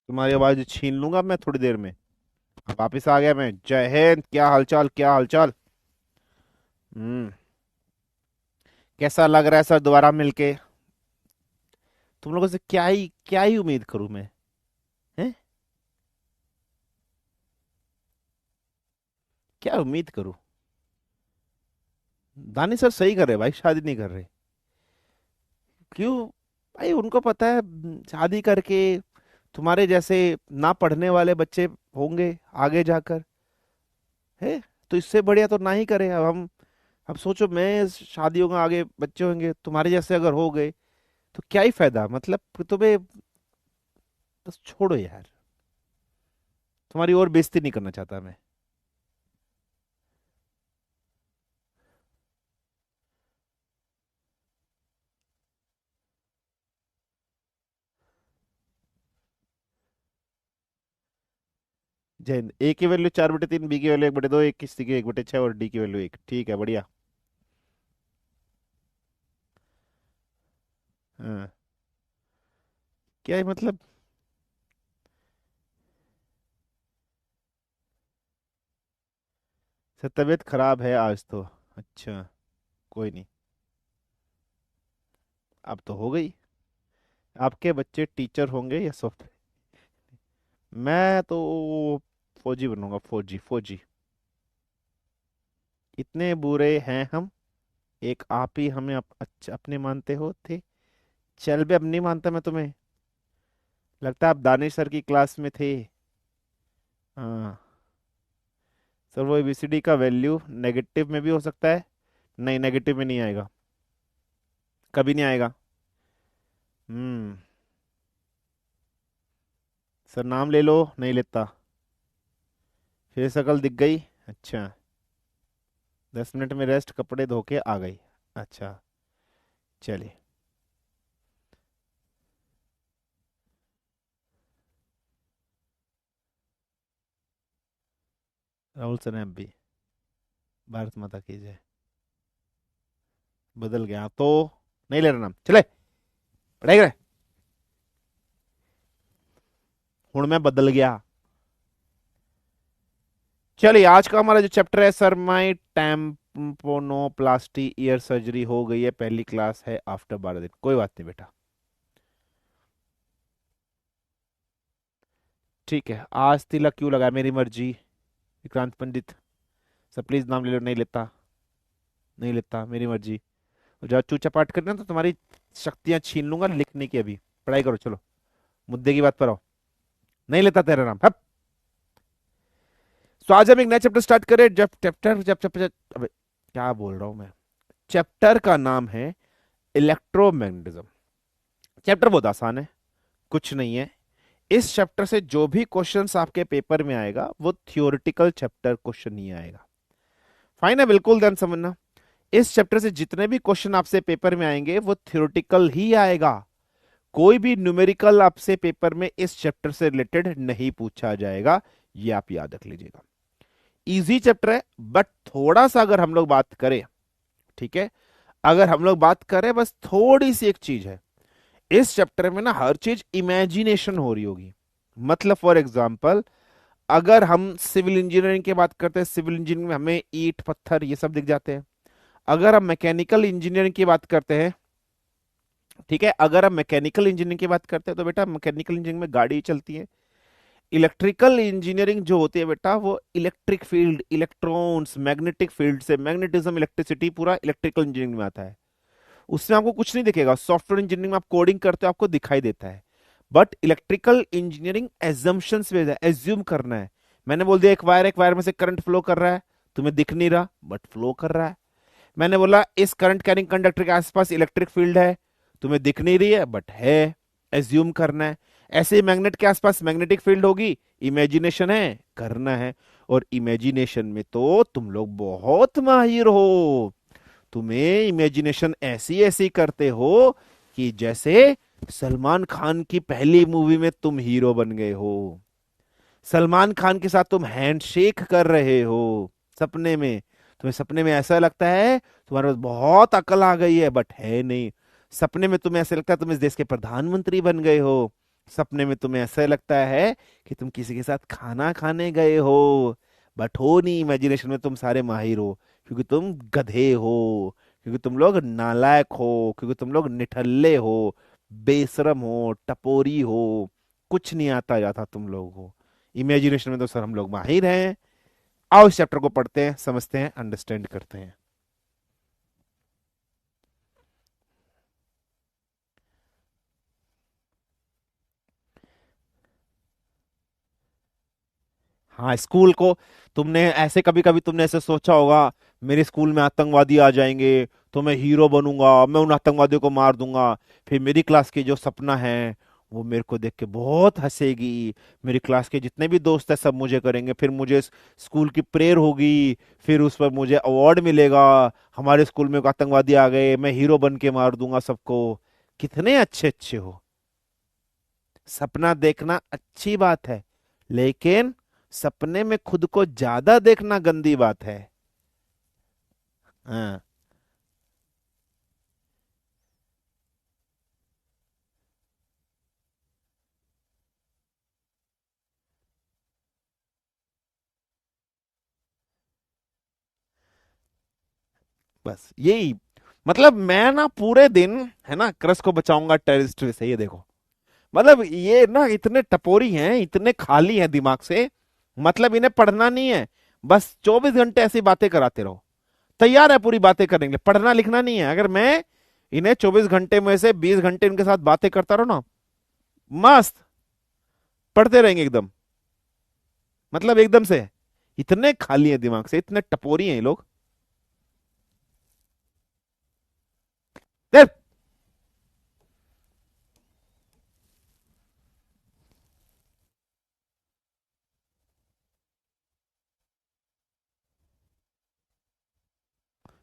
तुम्हारी आवाज छीन लूंगा मैं थोड़ी देर में। वापिस आ गया मैं। जय हिंद। क्या हालचाल, क्या हालचाल। हम्म। कैसा लग रहा है सर दोबारा मिलके। तुम लोगों से क्या ही उम्मीद करूं मैं। हैं? क्या उम्मीद करूं। दानी सर सही कर रहे भाई, शादी नहीं कर रहे। क्यों? भाई उनको पता है शादी करके तुम्हारे जैसे ना पढ़ने वाले बच्चे होंगे आगे जाकर। है। तो इससे बढ़िया तो ना ही करें। अब सोचो, मैं शादी होगा, आगे बच्चे होंगे, तुम्हारे जैसे अगर हो गए तो क्या ही फायदा, मतलब तुम्हें। बस छोड़ो यार। तुम्हारी और बेइज्जती नहीं करना चाहता मैं। जय हिंद। ए की वैल्यू 4/3, बी की वैल्यू 1/2, एक की सी की 1/6 और डी की वैल्यू 1। ठीक है, बढ़िया। हाँ। क्या है मतलब। सर तबीयत खराब है आज तो। अच्छा। कोई नहीं। अब तो हो गई। आपके बच्चे टीचर होंगे या सॉफ्टवेयर। मैं तो फौजी बनूंगा, फौजी फौजी। इतने बुरे हैं हम। एक आप ही हमें अच्छा अपने मानते हो थे। चल भी अब नहीं मानता मैं तुम्हें। लगता है आप दानिश सर की क्लास में थे। हाँ। सर वो एबीसीडी का वैल्यू नेगेटिव में भी हो सकता है। नहीं, नेगेटिव में नहीं आएगा। कभी नहीं आएगा। हम्म। सर नाम ले लो, नहीं लेता। फिर शकल दिख गई। अच्छा। 10 मिनट में रेस्ट, कपड़े धो के आ गई। अच्छा। चलिए। राहुल सनेब भी। भारत माता की जय। बदल गया तो नहीं ले रहा नाम, चले। पढ़ाई करे। हूं मैं बदल गया। चलिए, आज का हमारा जो चैप्टर है, सर माई टैम्पोनोप्लास्टी ईयर सर्जरी हो गई है, पहली क्लास है आफ्टर 12 दिन। कोई बात नहीं बेटा। ठीक है, आज तिलक क्यों लगा, मेरी मर्जी। विक्रांत पंडित। सर प्लीज नाम ले लो, नहीं लेता। नहीं लेता, मेरी मर्जी। और जब चूचा पाठ करना तो तुम्हारी शक्तियां छीन लूंगा लिखने की अभी। पढ़ाई करो चलो। मुद्दे की बात पर आओ। नहीं लेता तेरा नाम, हप। तो आज हम एक नया चैप्टर स्टार्ट करें। जब चैप्टर जब चैप्टर अबे, क्या बोल रहा हूं मैं। चैप्टर का नाम है इलेक्ट्रोमैग्नेटिज्म। चैप्टर बहुत आसान है। कुछ नहीं है। इस चैप्टर से जो भी क्वेश्चंस आपके पेपर में आएगा वो थियोरिटिकल चैप्टर क्वेश्चन नहीं आएगा। फाइन है, बिल्कुल ध्यान समझना। इस चैप्टर से जितने भी क्वेश्चन आपसे पेपर में आएंगे वो थियोरिटिकल ही आएगा। कोई भी न्यूमेरिकल आपसे पेपर में इस चैप्टर से रिलेटेड नहीं पूछा जाएगा। ये आप याद रख लीजिएगा। इजी चैप्टर है, बट थोड़ा सा अगर हम लोग बात करें। ठीक है। अगर हम लोग बात करें, बस थोड़ी सी एक चीज है। इस चैप्टर में ना हर चीज इमेजिनेशन हो रही होगी। मतलब फॉर एग्जाम्पल, अगर हम सिविल इंजीनियरिंग की बात करते हैं, सिविल इंजीनियरिंग में हमें ईंट पत्थर ये सब दिख जाते हैं। अगर हम मैकेनिकल इंजीनियरिंग की बात करते हैं, ठीक है, अगर हम मैकेनिकल इंजीनियरिंग की बात करते हैं तो बेटा मैकेनिकल इंजीनियरिंग में गाड़ी चलती है। इलेक्ट्रिकल इंजीनियरिंग जो होती है बेटा, वो electric field, electrons, magnetic field से, मैग्नेटिज्म, इलेक्ट्रिसिटी, पूरा इलेक्ट्रिकल इंजीनियरिंग में आता है। उसमें आपको कुछ नहीं दिखेगा। सॉफ्टवेयर इंजीनियरिंग में आप कोडिंग करते हो, आपको दिखाई देता है। बट इलेक्ट्रिकल इंजीनियरिंग एजम्पशंस पे है, एज्यूम करना है। मैंने बोल दिया एक वायर में से करंट फ्लो कर रहा है, तुम्हें दिख नहीं रहा बट फ्लो कर रहा है। मैंने बोला इस करंट कैरिंग कंडक्टर के आसपास इलेक्ट्रिक फील्ड है, तुम्हें दिख नहीं रही है बट है, एज्यूम करना है। ऐसे ही मैग्नेट के आसपास मैग्नेटिक फील्ड होगी, इमेजिनेशन है, करना है। और इमेजिनेशन में तो तुम लोग बहुत माहिर हो। तुम्हें इमेजिनेशन ऐसी ऐसी करते हो कि जैसे सलमान खान की पहली मूवी में तुम हीरो बन गए हो। सलमान खान के साथ तुम हैंडशेक कर रहे हो सपने में। तुम्हें सपने में ऐसा लगता है तुम्हारे पास बहुत अकल आ गई है, बट है नहीं। सपने में तुम्हें ऐसा लगता है तुम इस देश के प्रधानमंत्री बन गए हो। सपने में तुम्हें ऐसा लगता है कि तुम किसी के साथ खाना खाने गए हो, बट हो नहीं, इमेजिनेशन में तुम सारे माहिर हो, क्योंकि तुम गधे हो, क्योंकि तुम लोग नालायक हो, क्योंकि तुम लोग निठल्ले हो, बेशरम हो, टपोरी हो, कुछ नहीं आता जाता तुम लोगों को। इमेजिनेशन में तो सर हम लोग माहिर हैं। आओ इस चैप्टर को पढ़ते हैं, समझते हैं, अंडरस्टैंड करते हैं। हाँ, स्कूल को तुमने ऐसे कभी कभी तुमने ऐसे सोचा होगा, मेरे स्कूल में आतंकवादी आ जाएंगे तो मैं हीरो बनूंगा, मैं उन आतंकवादियों को मार दूंगा, फिर मेरी क्लास की जो सपना है वो मेरे को देख के बहुत हंसेगी, मेरी क्लास के जितने भी दोस्त हैं सब मुझे करेंगे, फिर मुझे स्कूल की प्रेयर होगी, फिर उस पर मुझे अवार्ड मिलेगा, हमारे स्कूल में आतंकवादी आ गए, मैं हीरो बन के मार दूंगा सबको। कितने अच्छे अच्छे हो। सपना देखना अच्छी बात है, लेकिन सपने में खुद को ज्यादा देखना गंदी बात है। हाँ, बस यही, मतलब मैं ना पूरे दिन, है ना, क्रश को बचाऊंगा टेररिस्ट से, ये देखो, मतलब ये ना इतने टपोरी हैं, इतने खाली हैं दिमाग से, मतलब इन्हें पढ़ना नहीं है, बस 24 घंटे ऐसी बातें कराते रहो, तैयार है पूरी बातें करने के लिए, पढ़ना लिखना नहीं है। अगर मैं इन्हें 24 घंटे में से 20 घंटे इनके साथ बातें करता रहूं ना, मस्त पढ़ते रहेंगे एकदम, मतलब एकदम से। इतने खाली हैं दिमाग से, इतने टपोरी हैं ये लोग। देख,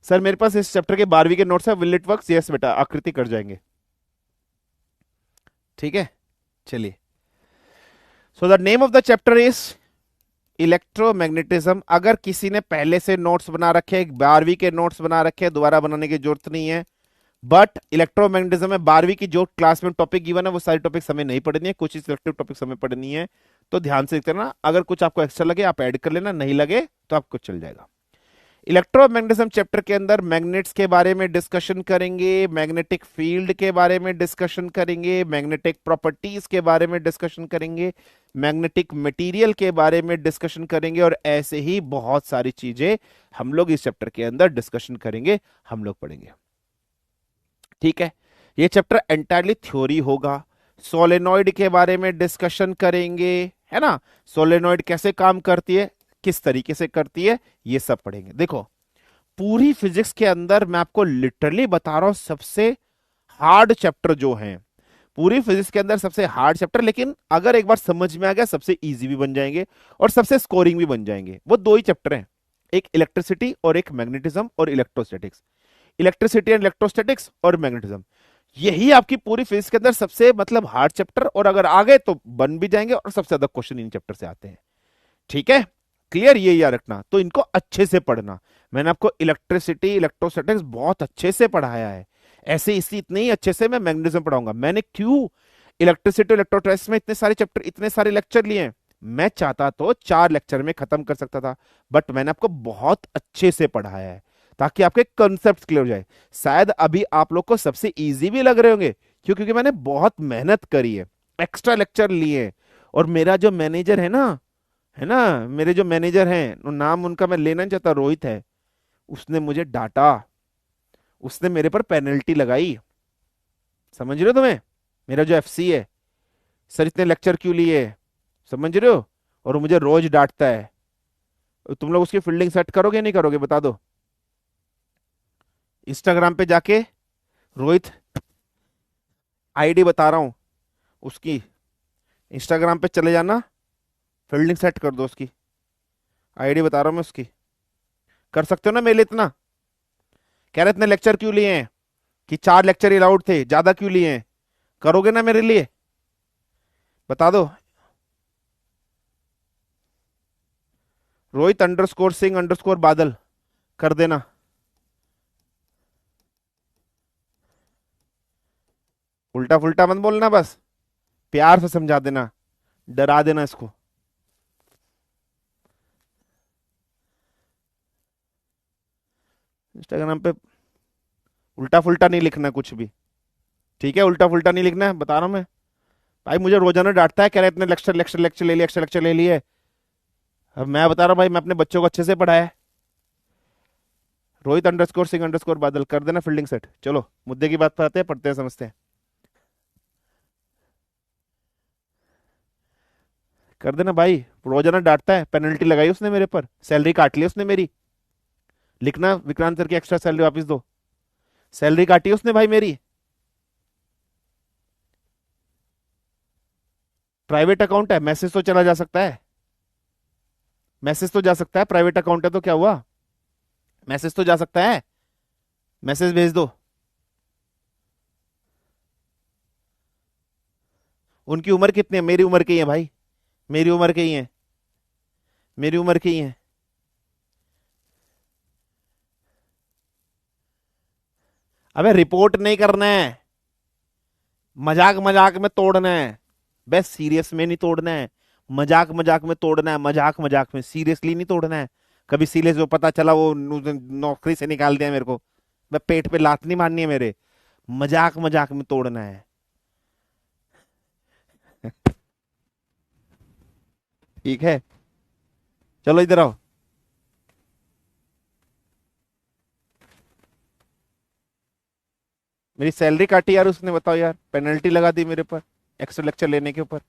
सर मेरे पास इस चैप्टर के 12वीं के नोट्स है, विल इट वर्क? यस बेटा, आकृति कर जाएंगे। ठीक है, चलिए। So the name of the chapter is electromagnetism. अगर किसी ने पहले से नोट्स बना रखे, 12वीं के नोट्स बना रखे, दोबारा बनाने की जरूरत नहीं है। बट इलेक्ट्रोमैग्नेटिज्म में 12वीं की जो क्लास में टॉपिक गिवन है वो सारी टॉपिक्स हमें नहीं पढ़नी है, कुछ सिलेक्टिव टॉपिक्स हमें पढ़नी है। तो ध्यान से करना, अगर कुछ आपको एक्स्ट्रा लगे आप ऐड कर लेना, नहीं लगे तो आपको चल जाएगा। इलेक्ट्रोमैग्नेटिज्म चैप्टर के अंदर मैग्नेट्स के बारे में डिस्कशन करेंगे, मैग्नेटिक फील्ड के बारे में डिस्कशन करेंगे, मैग्नेटिक प्रॉपर्टीज के बारे में डिस्कशन करेंगे, मैग्नेटिक मटेरियल के बारे में डिस्कशन करेंगे, और ऐसे ही बहुत सारी चीजें हम लोग इस चैप्टर के अंदर डिस्कशन करेंगे, हम लोग पढ़ेंगे। ठीक है, ये चैप्टर एंटायरली थ्योरी होगा। सोलेनॉइड के बारे में डिस्कशन करेंगे, है ना, सोलेनॉइड कैसे काम करती है, किस तरीके से करती है, ये सब पढ़ेंगे। देखो, पूरी फिजिक्स के अंदर मैं आपको लिटरली बता रहा हूं सबसे हार्ड चैप्टर जो है, पूरी फिजिक्स के अंदर सबसे हार्ड चैप्टर, लेकिन अगर एक बार समझ में आ गया सबसे इजी भी बन जाएंगे और सबसे स्कोरिंग भी बन जाएंगे। वो दो ही चैप्टर हैं, एक इलेक्ट्रिसिटी और एक मैग्नेटिज्म और इलेक्ट्रोस्टैटिक्स। इलेक्ट्रिसिटी एंड इलेक्ट्रोस्टैटिक्स और मैग्नेटिज्म, यही आपकी पूरी फिजिक्स के अंदर सबसे मतलब हार्ड चैप्टर, और अगर आ गए तो बन भी जाएंगे, और सबसे ज्यादा क्वेश्चन इन चैप्टर से आते हैं। ठीक है, क्लियर, ये याद रखना, तो इनको अच्छे से पढ़ना। मैंने आपको इलेक्ट्रिसिटी इलेक्ट्रोस्टैटिक्स बहुत अच्छे से पढ़ाया है, ऐसे इसी इतने ही अच्छे से मैं मैग्नेटिज्म पढ़ाऊंगा। मैंने क्यों इलेक्ट्रिसिटी इलेक्ट्रोस्टैटिक्स में इतने सारे चैप्टर, इतने सारे लेक्चर लिए हैं? मैं चाहता तो 4 लेक्चर में खत्म कर सकता था, बट मैंने आपको बहुत अच्छे से पढ़ाया है ताकि आपके कंसेप्ट क्लियर हो जाए। शायद अभी आप लोग को सबसे इजी भी लग रहे होंगे, क्यों? क्योंकि मैंने बहुत मेहनत करी है, एक्स्ट्रा लेक्चर लिए हैं। और मेरा जो मैनेजर है ना, मेरे जो मैनेजर हैं, नाम उनका मैं लेना नहीं चाहता, रोहित है, उसने मुझे डांटा, उसने मेरे पर पेनल्टी लगाई। समझ रहे हो तुम्हें? मेरा जो एफसी है, सर इतने लेक्चर क्यों लिए, समझ रहे हो? और वो मुझे रोज डांटता है। तुम लोग उसकी फील्डिंग सेट करोगे नहीं करोगे, बता दो। इंस्टाग्राम पे जाके, रोहित, आईडी बता रहा हूं उसकी, इंस्टाग्राम पे चले जाना, फील्डिंग सेट कर दो उसकी, आईडी बता रहा हूं मैं उसकी। कर सकते हो ना मेरे लिए इतना? कह रहे इतने लेक्चर क्यों लिए हैं, कि 4 लेक्चर अलाउड थे, ज्यादा क्यों लिए हैं? करोगे ना मेरे लिए, बता दो। रोहित अंडरस्कोर सिंह अंडरस्कोर बादल, कर देना। उल्टा फुल्टा मत बोलना बस। प्यार से समझा देना, डरा देना इसको। इंस्टाग्राम पे उल्टा फुल्टा नहीं लिखना कुछ भी, ठीक है? उल्टा फुल्टा नहीं लिखना है, बता रहा हूं मैं। भाई मुझे रोजाना डांटता है, कह रहे इतने लेक्चर लेक्चर लेक्चर ले लिए, एक्स्ट्रा लेक्चर ले लिए। अब मैं बता रहा हूँ भाई, मैं अपने बच्चों को अच्छे से पढ़ाया है। रोहित अंडरस्कोर सिंह अंडरस्कोर बादल कर देना फील्डिंग सेट। चलो मुद्दे की बात पर आते हैं, पढ़ते हैं, समझते हैं। कर देना भाई, रोजाना डांटता है, पेनल्टी लगाई उसने मेरे पर, सैलरी काट ली उसने मेरी। लिखना विक्रांत सर की एक्स्ट्रा सैलरी वापस दो, सैलरी काटी उसने भाई मेरी। प्राइवेट अकाउंट है, मैसेज तो चला जा सकता है, मैसेज तो जा सकता है, प्राइवेट अकाउंट है तो क्या हुआ, मैसेज तो जा सकता है, मैसेज भेज दो। उनकी उम्र कितनी है? मेरी उम्र की है भाई, मेरी उम्र की ही है, मेरी उम्र की ही है। अबे रिपोर्ट नहीं करना है, मजाक मजाक में तोड़ना है, बस सीरियस में नहीं तोड़ना है। मजाक मजाक में तोड़ना है, मजाक मजाक में, सीरियसली नहीं तोड़ना है। कभी सीरियस हो पता चला वो नौकरी से निकाल दिया मेरे को, मैं पेट पे लात नहीं मारनी है मेरे। मजाक मजाक में तोड़ना है। ठीक है, चलो इधर आओ। मेरी सैलरी काटी यार उसने, बताओ यार, पेनल्टी लगा दी मेरे पर एक्स्ट्रा लेक्चर लेने के ऊपर।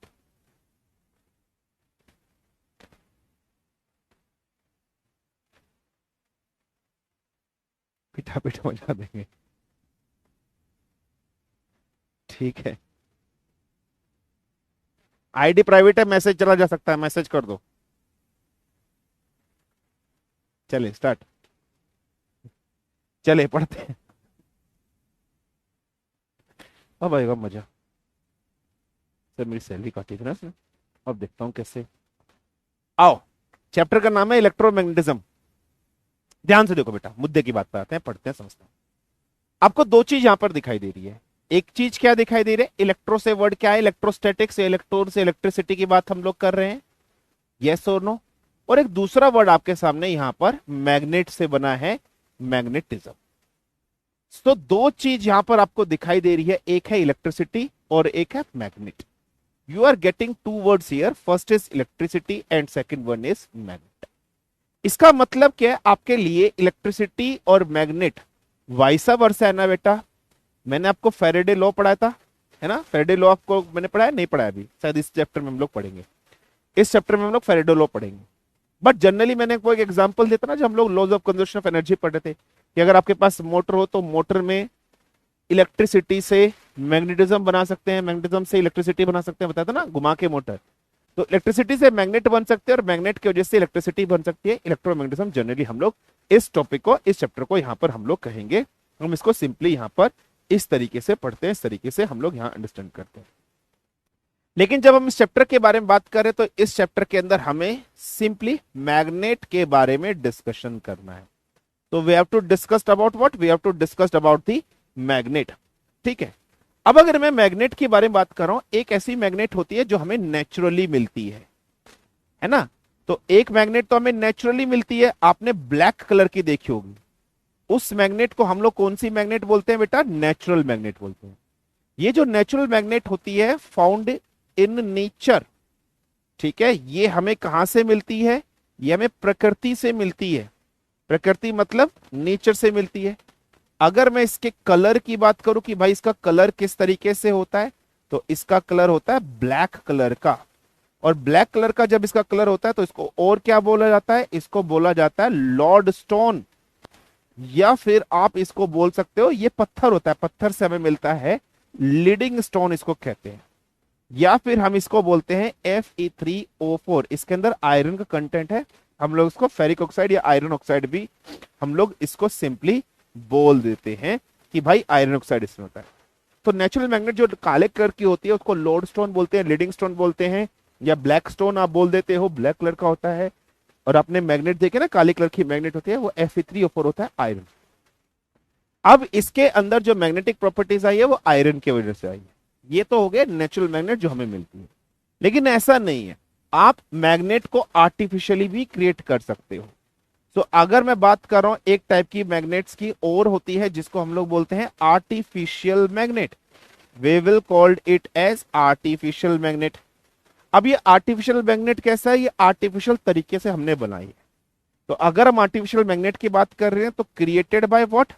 पिटा पिटा मजा देंगे। ठीक है, आईडी प्राइवेट है, मैसेज चला जा सकता है, मैसेज कर दो। चले स्टार्ट, चले पढ़ते हैं। अब आएगा मजा। सर मेरी सैलरी काटी थी ना इसने, अब देखता हूँ कैसे। आओ, चैप्टर का नाम है इलेक्ट्रोमैग्नेटिज्म। ध्यान से देखो बेटा, मुद्दे की बात पर आते हैं, पढ़ते हैं, समझते हैं। आपको दो चीज यहां पर दिखाई दे रही है। एक चीज क्या दिखाई दे रही है? इलेक्ट्रो से वर्ड क्या है? इलेक्ट्रोस्टैटिक्स, इलेक्ट्रॉन से इलेक्ट्रिसिटी की बात हम लोग कर रहे हैं, यस और नो। और एक दूसरा वर्ड आपके सामने यहां पर मैग्नेट से बना है, मैग्नेटिज्म। तो दो चीज यहां पर आपको दिखाई दे रही है, एक है इलेक्ट्रिसिटी और एक है magnet. You are getting two words here, first is electricity and second one is magnet. इसका मतलब क्या है आपके लिए? इलेक्ट्रिसिटी और मैग्नेट वाइसा वर्सा है ना बेटा? मैंने आपको फेरेडे लॉ पढ़ाया था, है ना? फेरेडे लॉ आपको मैंने पढ़ाया, नहीं पढ़ाया अभी? शायद इस चैप्टर में हम लोग पढ़ेंगे, इस चैप्टर में हम लोग फेरेडे लॉ पढ़ेंगे। बट जनरली मैंने आपको एक एग्जांपल देता ना, जब हम लोग laws of conservation of energy पढ़ रहे थे, कि अगर आपके पास मोटर हो तो मोटर में इलेक्ट्रिसिटी से मैग्नेटिज्म बना सकते हैं, मैग्नेटिज्म से इलेक्ट्रिसिटी बना सकते हैं, बताया था ना, घुमा के मोटर। तो इलेक्ट्रिसिटी से मैग्नेट बन सकते हैं और मैग्नेट की वजह से इलेक्ट्रिसिटी बन सकती है, इलेक्ट्रोमैग्नेटिज्म। जनरली हम लोग इस टॉपिक को, इस चैप्टर को यहां पर हम लोग कहेंगे, हम इसको सिंपली यहां पर इस तरीके से पढ़ते हैं, इस तरीके से हम लोग यहां अंडरस्टैंड करते हैं। लेकिन जब हम इस चैप्टर के बारे में बात करें तो इस चैप्टर के अंदर हमें सिंपली मैग्नेट के बारे में डिस्कशन करना है। तो we have to discuss about what? We have to discuss about the magnet. ठीक है, अब अगर मैं मैग्नेट के बारे में बात कर रहा हूं, एक ऐसी मैग्नेट होती है जो हमें नेचुरली मिलती है ना? तो एक मैग्नेट तो हमें नेचुरली मिलती है, आपने ब्लैक कलर की देखी होगी, उस मैग्नेट को हम लोग कौन सी मैग्नेट बोलते हैं बेटा? नेचुरल मैग्नेट बोलते हैं। ये जो नेचुरल मैग्नेट होती है, फाउंड इन नेचर, ठीक है, ये हमें कहां से मिलती है? ये हमें प्रकृति से मिलती है। प्रकृति मतलब नेचर से मिलती है। अगर मैं इसके कलर की बात करूं कि भाई इसका कलर किस तरीके से होता है, तो इसका कलर होता है ब्लैक कलर का। और ब्लैक कलर का जब इसका कलर होता है तो इसको और क्या बोला जाता है? इसको बोला जाता है लॉर्ड स्टोन, या फिर आप इसको बोल सकते हो ये पत्थर होता है, पत्थर से हमें मिलता है, लीडिंग स्टोन इसको कहते हैं। या फिर हम इसको बोलते हैं Fe3O4, इसके अंदर आयरन का कंटेंट है, हम लोग इसको फेरिक ऑक्साइड या आयरन ऑक्साइड भी हम लोग इसको सिंपली बोल देते हैं कि भाई आयरन ऑक्साइड इसमें होता है। तो नेचुरल मैग्नेट जो काले कलर की होती है उसको लोड स्टोन बोलते हैं, लीडिंग स्टोन बोलते हैं, या ब्लैक स्टोन आप बोल देते हो, ब्लैक कलर का होता है। और आपने मैग्नेट देखे ना, काले कलर की मैग्नेट होती है, वो Fe3O4 होता है, आयरन। अब इसके अंदर जो मैग्नेटिक प्रॉपर्टीज आई है वो आयरन की वजह से आई है। ये तो हो गए नेचुरल मैग्नेट जो हमें मिलती है, लेकिन ऐसा नहीं है, आप मैग्नेट को आर्टिफिशियली भी क्रिएट कर सकते हो। तो अगर मैं बात कर रहा हूं एक टाइप की मैग्नेट्स की और होती है जिसको हम लोग बोलते हैं artificial magnet, we will called it as artificial magnet. अब ये आर्टिफिशियल मैग्नेट कैसा है, ये आर्टिफिशियल तरीके से हमने बनाई है। तो अगर हम आर्टिफिशियल मैग्नेट की बात कर रहे हैं तो क्रिएटेड बाय व्हाट,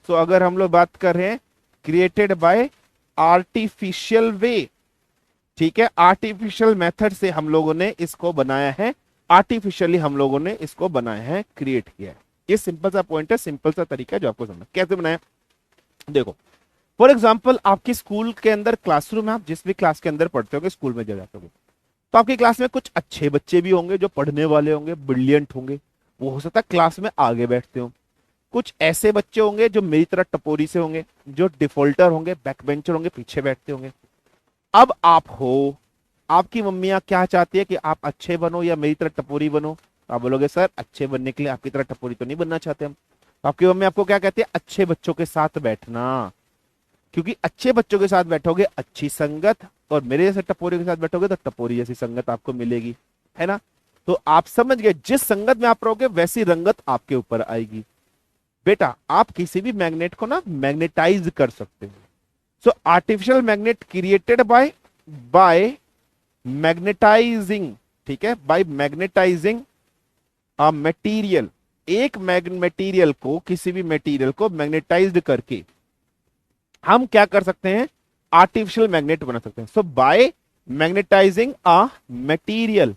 तो अगर हम लोग बात कर रहे हैं क्रिएटेड बाय आर्टिफिशियल वे, ठीक है, आर्टिफिशियल मेथड से हम लोगों ने इसको बनाया है, आर्टिफिशियली हम लोगों ने इसको बनाया है, क्रिएट किया है। ये सिंपल सा पॉइंट है, सिंपल सा तरीका है जो आपको समझना कैसे बनाया। देखो फॉर एग्जाम्पल आपके स्कूल के अंदर क्लासरूम में, आप जिस भी क्लास के अंदर पढ़ते होगे, स्कूल में जब जाते होगे, तो आपकी क्लास में कुछ अच्छे बच्चे भी होंगे जो पढ़ने वाले होंगे, ब्रिलियंट होंगे, वो हो सकता है क्लास में आगे बैठते हो। कुछ ऐसे बच्चे होंगे जो मेरी तरह टपोरी से होंगे, जो डिफॉल्टर होंगे, बैक बेंचर होंगे, पीछे बैठते होंगे। अब आप हो, आपकी मम्मियां क्या चाहती है कि आप अच्छे बनो या मेरी तरह टपोरी बनो, तो आप बोलोगे सर अच्छे बनने के लिए आपकी तरह टपोरी तो नहीं बनना चाहते हम। तो आपकी मम्मी आपको क्या कहती है, अच्छे बच्चों के साथ बैठना, क्योंकि अच्छे बच्चों के साथ बैठोगे अच्छी संगत, और मेरे जैसे टपोरी के साथ बैठोगे तो टपोरी जैसी संगत आपको मिलेगी, है ना। तो आप समझ गए, जिस संगत में आप रहोगे वैसी रंगत आपके ऊपर आएगी। बेटा आप किसी भी मैग्नेट को ना मैग्नेटाइज कर सकते हो। So artificial magnet created by magnetizing, ठीक है, बाय मैग्नेटाइजिंग अ मटेरियल, एक मटेरियल को, किसी भी मटेरियल को मैग्नेटाइज्ड करके हम क्या कर सकते हैं, आर्टिफिशियल मैग्नेट बना सकते हैं। सो बाय मैग्नेटाइजिंग अ मटेरियल,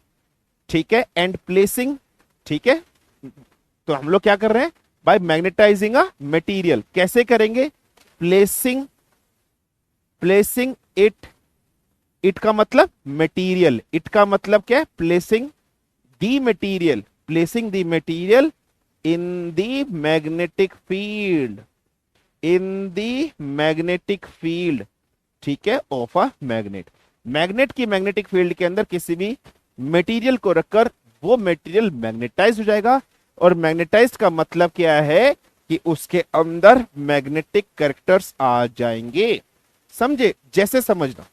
ठीक है, एंड प्लेसिंग, ठीक है, तो हम लोग क्या कर रहे हैं, बाय मैग्नेटाइजिंग अ मटेरियल, कैसे करेंगे, प्लेसिंग, प्लेसिंग इट, इट का मतलब मटेरियल, इट का मतलब क्या है, placing the material, placing the material in the magnetic field, in the magnetic field, ठीक है, ऑफ अ मैग्नेट। मैग्नेट की मैग्नेटिक फील्ड के अंदर किसी भी मटेरियल को रखकर वो मटेरियल मैग्नेटाइज हो जाएगा, और मैग्नेटाइज का मतलब क्या है कि उसके अंदर मैग्नेटिक कैरेक्टर्स आ जाएंगे। समझे, जैसे समझना,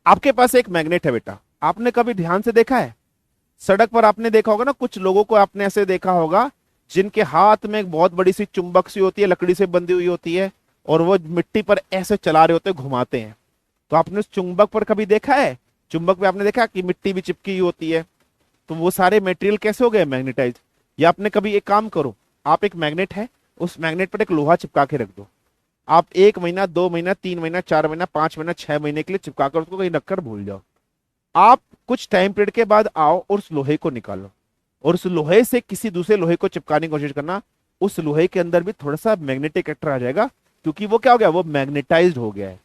आपके पास एक मैग्नेट है बेटा, आपने कभी ध्यान से देखा है, सड़क पर आपने देखा होगा ना, कुछ लोगों को आपने ऐसे देखा होगा जिनके हाथ में एक बहुत बड़ी सी चुंबक सी होती है, लकड़ी से बंधी हुई होती है, और वो मिट्टी पर ऐसे चला रहे होते हैं, घुमाते हैं। तो आपने उस चुंबक पर कभी देखा है, चुंबक पे आपने देखा कि मिट्टी भी चिपकी हुई होती है, तो वो सारे मटेरियल कैसे हो गए, मैग्नेटाइज। या आपने कभी एक काम करो, आप एक मैग्नेट है, उस मैग्नेट पर एक लोहा चिपका के रख दो, आप 1 महीना 2 महीना 3 महीना 4 महीना 5 महीना 6 महीने के लिए चिपकाकर उसको कहीं रखकर भूल जाओ। आप कुछ टाइम पीरियड के बाद आओ और उस लोहे को निकालो, और उस लोहे से किसी दूसरे लोहे को चिपकाने की कोशिश करना, उस लोहे के अंदर भी थोड़ा सा मैग्नेटिक कैरेक्टर आ जाएगा, क्योंकि वो क्या हो गया, वो मैग्नेटाइज्ड हो गया है,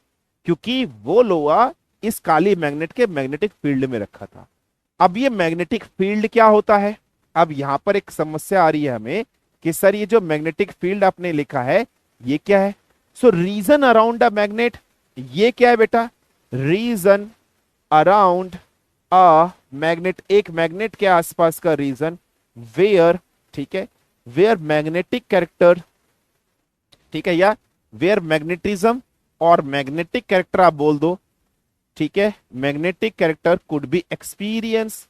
क्योंकि वो लोहा इस काली मैग्नेट के मैग्नेटिक फील्ड में रखा था। अब ये मैग्नेटिक फील्ड क्या होता है, अब यहां पर एक समस्या आ रही है हमें कि सर ये जो मैग्नेटिक फील्ड आपने लिखा है ये क्या है। सो रीजन अराउंड अ मैग्नेट, ये क्या है बेटा, रीजन अराउंड अ मैग्नेट, एक मैग्नेट के आसपास का रीजन, वेयर, ठीक है, वेयर मैग्नेटिक कैरेक्टर, ठीक है, या वेयर मैग्नेटिज्म और मैग्नेटिक कैरेक्टर आप बोल दो, ठीक है, magnetic character could B experience,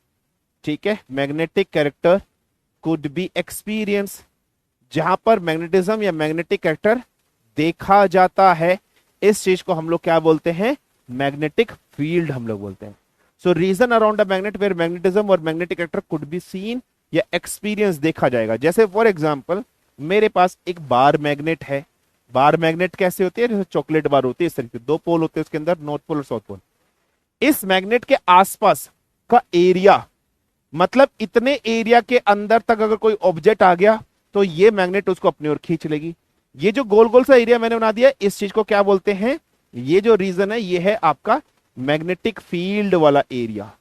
ठीक है, magnetic character could B experience, जहां पर मैग्नेटिज्म या मैग्नेटिक कैरेक्टर देखा जाता है, इस चीज को हम लोग क्या बोलते हैं, मैग्नेटिक फील्ड हम लोग बोलते हैं। So reason around a magnet where magnetism और magnetic character could be seen, या एक्सपीरियंस देखा जाएगा। जैसे फॉर एग्जांपल मेरे पास एक बार मैग्नेट है, बार मैग्नेट कैसे होती है, जैसे चॉकलेट बार होती है, इस तरीके 2 पोल होते हैं उसके अंदर, नॉर्थ पोल और साउथ पोल। इस मैग्नेट के आसपास का एरिया, मतलब इतने एरिया के अंदर तक अगर कोई ऑब्जेक्ट आ गया तो ये मैग्नेट उसको अपनी ओर खींच लेगी। ये जो गोल गोल सा एरिया मैंने बना दिया, इस चीज को क्या बोलते हैं, ये जो रीजन है ये है आपका मैग्नेटिक फील्ड वाला एरिया।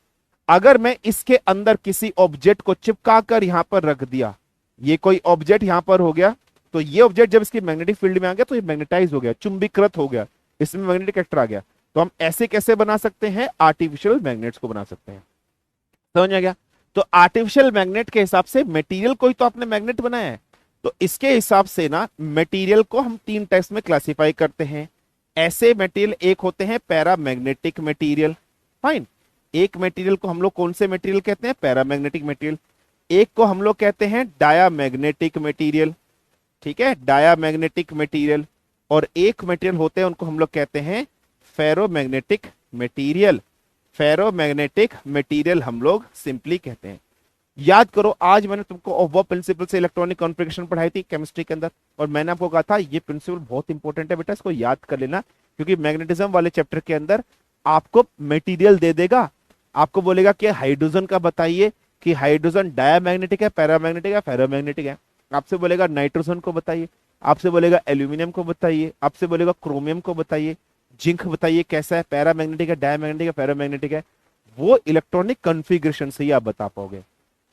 अगर मैं इसके अंदर किसी ऑब्जेक्ट को चिपका कर यहां पर रख दिया, ये कोई ऑब्जेक्ट यहां पर हो गया, तो ये ऑब्जेक्ट जब इसकी मैग्नेटिक फील्ड में आ गया तो ये मैग्नेटाइज हो गया, चुंबकीकृत हो गया, इसमें मैग्नेटिक कैरेक्टर आ गया। तो हम ऐसे कैसे बना सकते हैं, आर्टिफिशियल मैग्नेट्स को बना सकते हैं। समझ आ गया। तो आर्टिफिशियल मैग्नेट के हिसाब से मटेरियल को ही तो आपने मैग्नेट बनाया है, तो इसके हिसाब से ना मटेरियल को हम 3 टाइप्स में क्लासिफाई करते हैं। ऐसे मटेरियल एक होते हैं पैरामैग्नेटिक मटेरियल। फाइन। एक मटेरियल को हम लोग कौन से मटेरियल कहते हैं? Paramagnetic material. एक को हम लोग कहते हैं डायामैग्नेटिक मटेरियल। ठीक है, डायामैग्नेटिक मटेरियल। और एक मटेरियल होते हैं उनको हम लोग कहते हैं फेरोमैग्नेटिक मटेरियल। फेरोमैग्नेटिक मटेरियल हम लोग सिंपली कहते हैं। याद करो, आज मैंने तुमको ओहम प्रिंसिपल से इलेक्ट्रॉनिक कॉन्फ़िगरेशन पढ़ाई थी केमिस्ट्री के अंदर, और मैंने आपको कहा था ये प्रिंसिपल बहुत इंपॉर्टेंट है बेटा, इसको याद कर लेना, क्योंकि मैग्नेटिज्म वाले चैप्टर के अंदर आपको मटेरियल दे देगा, आपको बोलेगा कि हाइड्रोजन का बताइए कि हाइड्रोजन डायामैग्नेटिक है, पैरामैग्नेटिक है, फेरोमैग्नेटिक है। आपसे बोलेगा नाइट्रोजन को बताइए, आपसे बोलेगा एल्यूमिनियम को बताइए, आपसे बोलेगा क्रोमियम को बताइए, जिंक बताइए कैसा है, पैरामैग्नेटिक है, डायामैग्नेटिक है, फेरोमैग्नेटिक है। वो इलेक्ट्रॉनिक कॉन्फ़िगरेशन से ही आप बता पाओगे।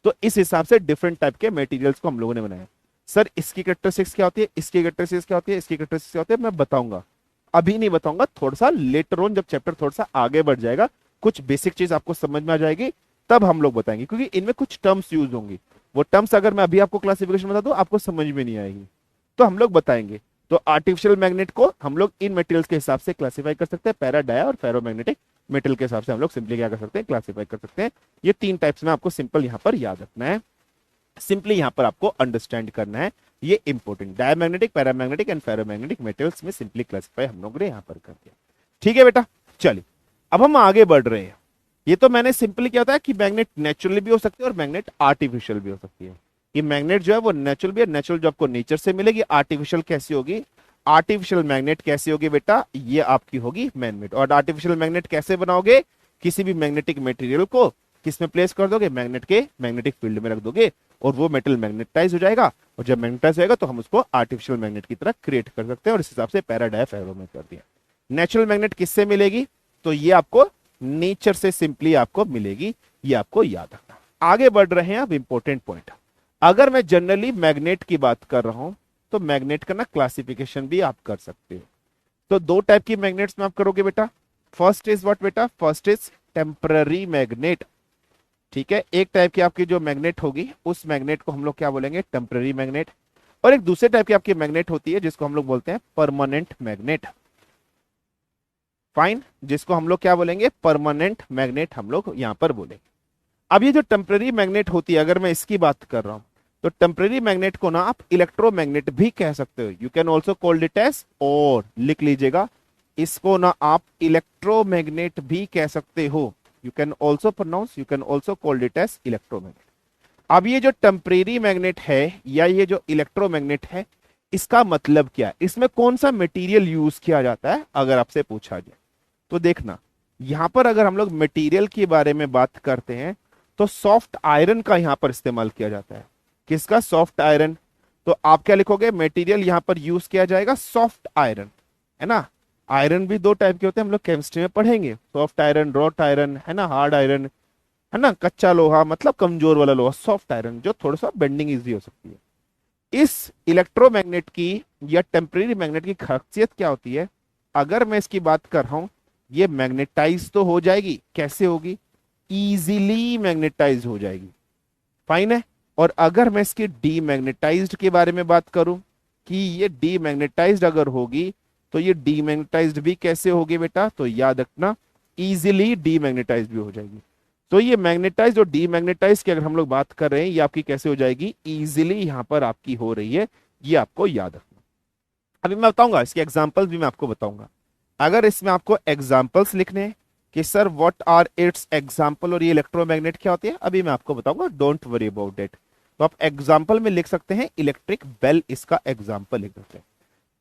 तो इस हिसाब से डिफरेंट टाइप के मटेरियल्स को हम लोगों ने बनाया। सर इसकी कैरेक्टरिस्टिक्स क्या होती है, इसकी कैरेक्टरिस्टिक्स क्या होती है, इसकी कैरेक्टरिस्टिक्स क्या होती है, मैं बताऊंगा, अभी नहीं बताऊंगा, थोड़ा सा लेटर ऑन, जब चैप्टर थोड़ा सा आगे बढ़ जाएगा, कुछ बेसिक चीज आपको समझ में आ जाएगी, तब हम लोग बताएंगे, क्योंकि इनमें कुछ टर्म्स यूज होंगी। वो टर्म्स अगर मैं अभी आपको क्लासिफिकेशन बता दूं आपको समझ में नहीं आएगी, तो हम लोग बताएंगे। तो आर्टिफिशियल मैग्नेट को हम लोग इन मटेरियल्स के हिसाब से क्लासिफाई कर सकते हैं, पैरा, डाया और फेरोमैग्नेटिक मेटल के हिसाब से हम लोग सिंपली क्या कर सकते हैं, क्लासिफाई कर सकते हैं। ये तीन टाइप्स में आपको सिंपल यहां पर याद रखना है, सिंपली यहां पर आपको अंडरस्टैंड करना है, ये important. Diamagnetic, paramagnetic and ferromagnetic metals में सिंपली क्लासिफाई हम लोग ने यहां पर कर दिया। ठीक है बेटा, चलिए अब हम आगे बढ़ रहे हैं। ये तो मैंने सिंपली क्या होता है कि मैग्नेट नेचुरली भी हो सकती है और मैग्नेट आर्टिफिशियल भी हो सकती है। कि मैग्नेट जो है वो नेचुरल भी है, नेचुरल जो आपको नेचर से मिलेगी, आर्टिफिशियल कैसी होगी, आर्टिफिशियल मैग्नेट कैसी होगी बेटा, ये आपकी होगी मैग्नेट। और आर्टिफिशियल मैग्नेट कैसे बनाओगे, किसी भी मैग्नेटिक मटेरियल को किस में प्लेस कर दोगे, मैग्नेट के मैग्नेटिक फील्ड में रख दोगे और वो मेटल मैग्नेटाइज हो जाएगा, और जब मैग्नेटाइज होगा तो हम उसको आर्टिफिशियल मैग्नेट की तरह क्रिएट कर सकते हैं, और इस हिसाब से पैरा, डाया, फेरो में कर दिया। नेचुरल मैग्नेट किससे मिलेगी, तो ये आपको नेचर से सिंपली आपको मिलेगी, ये आपको याद रखना। आगे बढ़ रहे हैं अब इंपॉर्टेंट पॉइंट। अगर मैं जनरली मैग्नेट की बात कर रहा हूं तो मैग्नेट का ना क्लासिफिकेशन भी आप कर सकते हो। तो दो टाइप की मैग्नेट्स में आप करोगे बेटा। फर्स्ट इज व्हाट बेटा, फर्स्ट इज टेम्पररी मैग्नेट। ठीक है, एक टाइप की आपकी जो मैग्नेट होगी उस मैग्नेट को हम लोग क्या बोलेंगे, टेम्पररी मैग्नेट। और एक दूसरे टाइप की आपकी मैग्नेट होती है जिसको हम लोग बोलते हैं परमानेंट मैग्नेट। फाइन, जिसको हम लोग क्या बोलेंगे, परमानेंट मैग्नेट हम लोग यहां पर बोलेंगे। अब ये जो टेम्पररी मैग्नेट होती है, अगर मैं इसकी बात कर रहा हूं तो टेम्पररी मैग्नेट को ना आप इलेक्ट्रोमैग्नेट भी कह सकते हो, you can also called it as, और लिख लीजिएगा, इसको ना आप इलेक्ट्रोमैग्नेट भी कह सकते हो, you can also pronounce, you can also called it as electromagnet. अब ये जो टेम्परेरी मैग्नेट है या ये जो इलेक्ट्रोमैग्नेट है, इसका मतलब क्या है, इसमें कौन सा मटेरियल यूज किया जाता है अगर आपसे पूछा जाए तो देखना, यहां पर अगर हम लोग मटेरियल के बारे में बात करते हैं तो सॉफ्ट आयरन का यहां पर इस्तेमाल किया जाता है। किसका, सॉफ्ट आयरन। तो आप क्या लिखोगे, मटेरियल यहां पर यूज किया जाएगा सॉफ्ट आयरन, है ना। आयरन भी दो टाइप के होते हैं, हम लोग केमिस्ट्री में पढ़ेंगे, सॉफ्ट आयरन, रॉट आयरन, है ना, हार्ड आयरन, है ना, कच्चा लोहा मतलब कमजोर वाला लोहा, सॉफ्ट आयरन जो थोड़ा सा बेंडिंग इजी हो सकती है। इस इलेक्ट्रोमैग्नेट की या टेम्परेरी मैग्नेट की खासियत क्या होती है, अगर मैं इसकी बात कर रहा हूं, ये मैग्नेटाइज तो हो जाएगी, कैसे होगी, इजीली मैग्नेटाइज हो जाएगी। फाइन है। और अगर मैं इसकी डीमैग्नेटाइज्ड के बारे में बात करूं कि ये डीमैग्नेटाइज्ड अगर होगी तो ये डीमैग्नेटाइज्ड भी कैसे होगी बेटा, तो याद रखना इजीली डीमैग्नेटाइज्ड भी हो जाएगी। तो ये मैग्नेटाइज्ड और डीमैग्नेटाइज्ड की अगर हम लोग बात कर रहे हैं, ये आपकी कैसे हो जाएगी, इजीली यहां पर आपकी हो रही है, ये आपको याद रखना। अभी मैं बताऊंगा इसके एग्जांपल्स भी मैं आपको बताऊंगा। अगर इसमें आपको एग्जांपल्स लिखने हैं कि sir what are its example और ये इलेक्ट्रोमैग्नेट क्या होती है, अभी मैं आपको बताऊंगा, डोंट वरी अबाउट इट। तो आप एग्जांपल में लिख सकते हैं इलेक्ट्रिक बेल, इसका एग्जांपल लिख सकते हैं।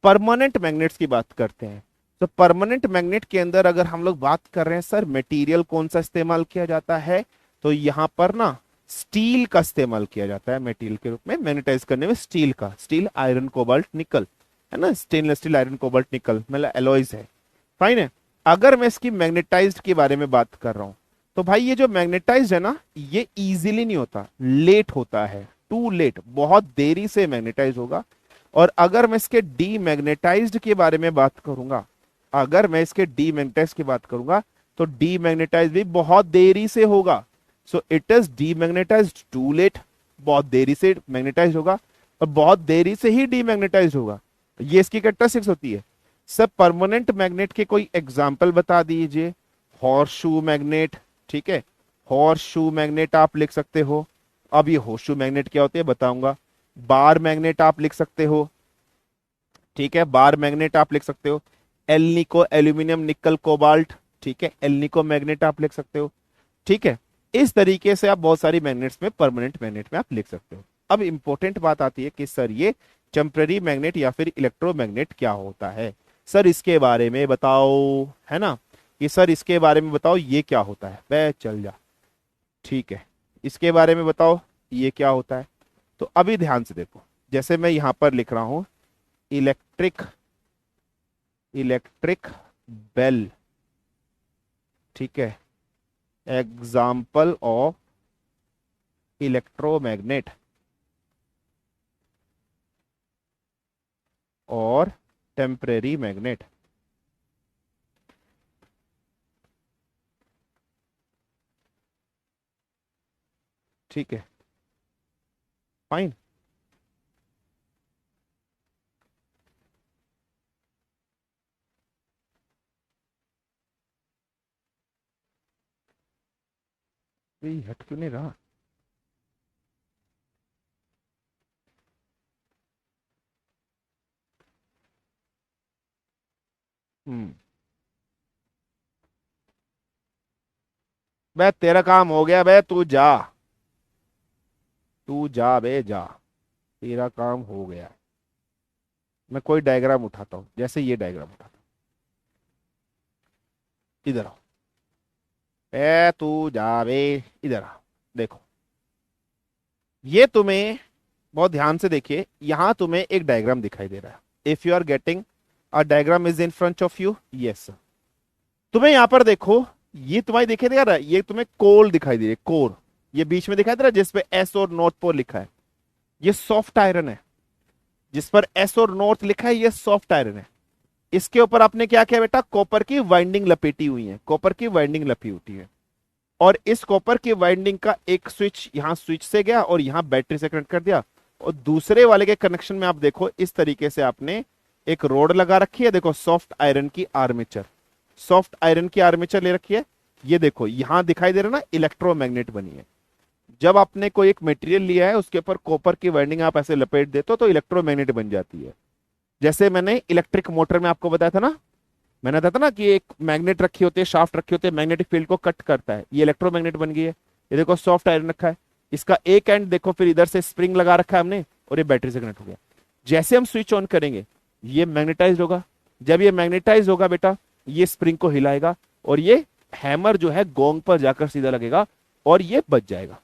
परमानेंट मैग्नेट्स की बात करते हैं, तो परमानेंट मैग्नेट के अंदर अगर हम लोग बात कर रहे हैं सर मटेरियल कौन सा इस्तेमाल किया जाता है, तो यहां पर ना स्टील का इस्तेमाल किया जाता है मटेरियल के रूप में मैग्नेटाइज करने में, स्टील का, स्टील, आयरन, कोबाल्ट, निकल, है ना, स्टेनलेस स्टील, आयरन, कोबाल्ट, निकल मतलब एलॉयज है। फाइन है। अगर मैं इसकी मैग्नेटाइज्ड के बारे में बात कर रहा हूं तो भाई ये जो मैग्नेटाइज्ड है ना, ये इजीली नहीं होता, लेट होता है, टू लेट, बहुत देरी से मैग्नेटाइज होगा। और अगर मैं इसके डीमैग्नेटाइज्ड के बारे में बात करूंगा, अगर मैं इसके डीमैग्नेटाइज्ड की बात करूंगा तो डीमैग्नेटाइज भी बहुत देरी से होगा। So it is demagnetized too late, बहुत देरी से मैग्नेटाइज होगा और बहुत देरी से ही डीमैग्नेटाइज होगा। ये इसकी कैरेक्टरिस्टिक्स होती है। सर परमानेंट मैग्नेट के कोई एग्जाम्पल बता दीजिए। हॉर्स शू मैग्नेट, ठीक है, हॉर्स शू मैग्नेट आप लिख सकते हो। अब ये हॉर्स शू मैग्नेट क्या होते हैं बताऊंगा। बार मैग्नेट आप लिख सकते हो, ठीक है, बार मैग्नेट आप लिख सकते हो। एलनिको एल्यूमिनियम निकल कोबाल्ट, ठीक है, एलनिको मैग्नेट आप लिख सकते हो, ठीक है। इस तरीके से आप बहुत सारी मैग्नेट्स में, परमानेंट मैग्नेट में आप लिख सकते हो। अब इंपॉर्टेंट बात आती है कि सर ये टेम्पररी मैग्नेट या फिर इलेक्ट्रोमैग्नेट क्या होता है, सर इसके बारे में बताओ, है ना, कि सर इसके बारे में बताओ ये क्या होता है। बे चल जा, ठीक है, इसके बारे में बताओ ये क्या होता है। तो अभी ध्यान से देखो, जैसे मैं यहां पर लिख रहा हूं इलेक्ट्रिक, इलेक्ट्रिक बेल, ठीक है, एग्जाम्पल ऑफ इलेक्ट्रोमैग्नेट और टेम्परेरी मैग्नेट। ठीक है, फाइन। ये हट क्यों नहीं रहा। हम्म, बे तेरा काम हो गया, बे तू जा, तू जा बे जा, तेरा काम हो गया। मैं कोई डायग्राम उठाता हूँ, जैसे ये डायग्राम उठाता हूँ, इधर आओ, ए तू जा बे, इधर आ। देखो, ये तुम्हें बहुत ध्यान से देखिए, यहां तुम्हें एक डायग्राम दिखाई दे रहा है। If you are getting a diagram is in front of you, yes. तुम्हें यहां पर देखो, ये तुम्हारी दिखाई दे रहा है, ये तुम्हें कोल दिखाई दे रही है, कोर, ये बीच में दिखाई दे रहा है जिसपे एस और नॉर्थ पोल लिखा है, ये सॉफ्ट आयरन है। जिस पर एस और नॉर्थ लिखा है ये सॉफ्ट आयरन है। इसके ऊपर आपने क्या किया बेटा, कॉपर की वाइंडिंग लपेटी हुई है, कॉपर की वाइंडिंग लपी होती है। और इस कॉपर की वाइंडिंग का एक स्विच यहां स्विच से गया और यहां बैटरी से कनेक्ट कर दिया। और दूसरे वाले के कनेक्शन में आप देखो, इस तरीके से आपने एक रोड लगा रखी है, देखो सॉफ्ट आयरन की आर्मेचर, सॉफ्ट आयरन की आर्मेचर ले रखी है। ये देखो यहां दिखाई दे रहा है ना, इलेक्ट्रोमैग्नेट बनी है। जब आपने कोई एक मटेरियल लिया है उसके ऊपर कॉपर की वाइंडिंग आप ऐसे लपेट देते हो तो इलेक्ट्रोमैग्नेट बन जाती है। जैसे मैंने इलेक्ट्रिक मोटर में आपको बताया था ना, मैंने बताया था ना कि एक मैग्नेट रखी होती है, शाफ्ट रखी होती है, मैग्नेटिक फील्ड को कट करता है, ये इलेक्ट्रोमैग्नेट बन गई है। ये देखो सॉफ्ट आयरन रखा है, इसका एक एंड देखो, फिर इधर से स्प्रिंग लगा रखा है हमने और ये बैटरी से कनेक्ट हो गया। जैसे हम स्विच ऑन करेंगे ये मैग्नेटाइज होगा। जब ये मैग्नेटाइज होगा बेटा, ये स्प्रिंग को हिलाएगा और ये हैमर जो है गोंग पर जाकर सीधा लगेगा और ये बच जाएगा।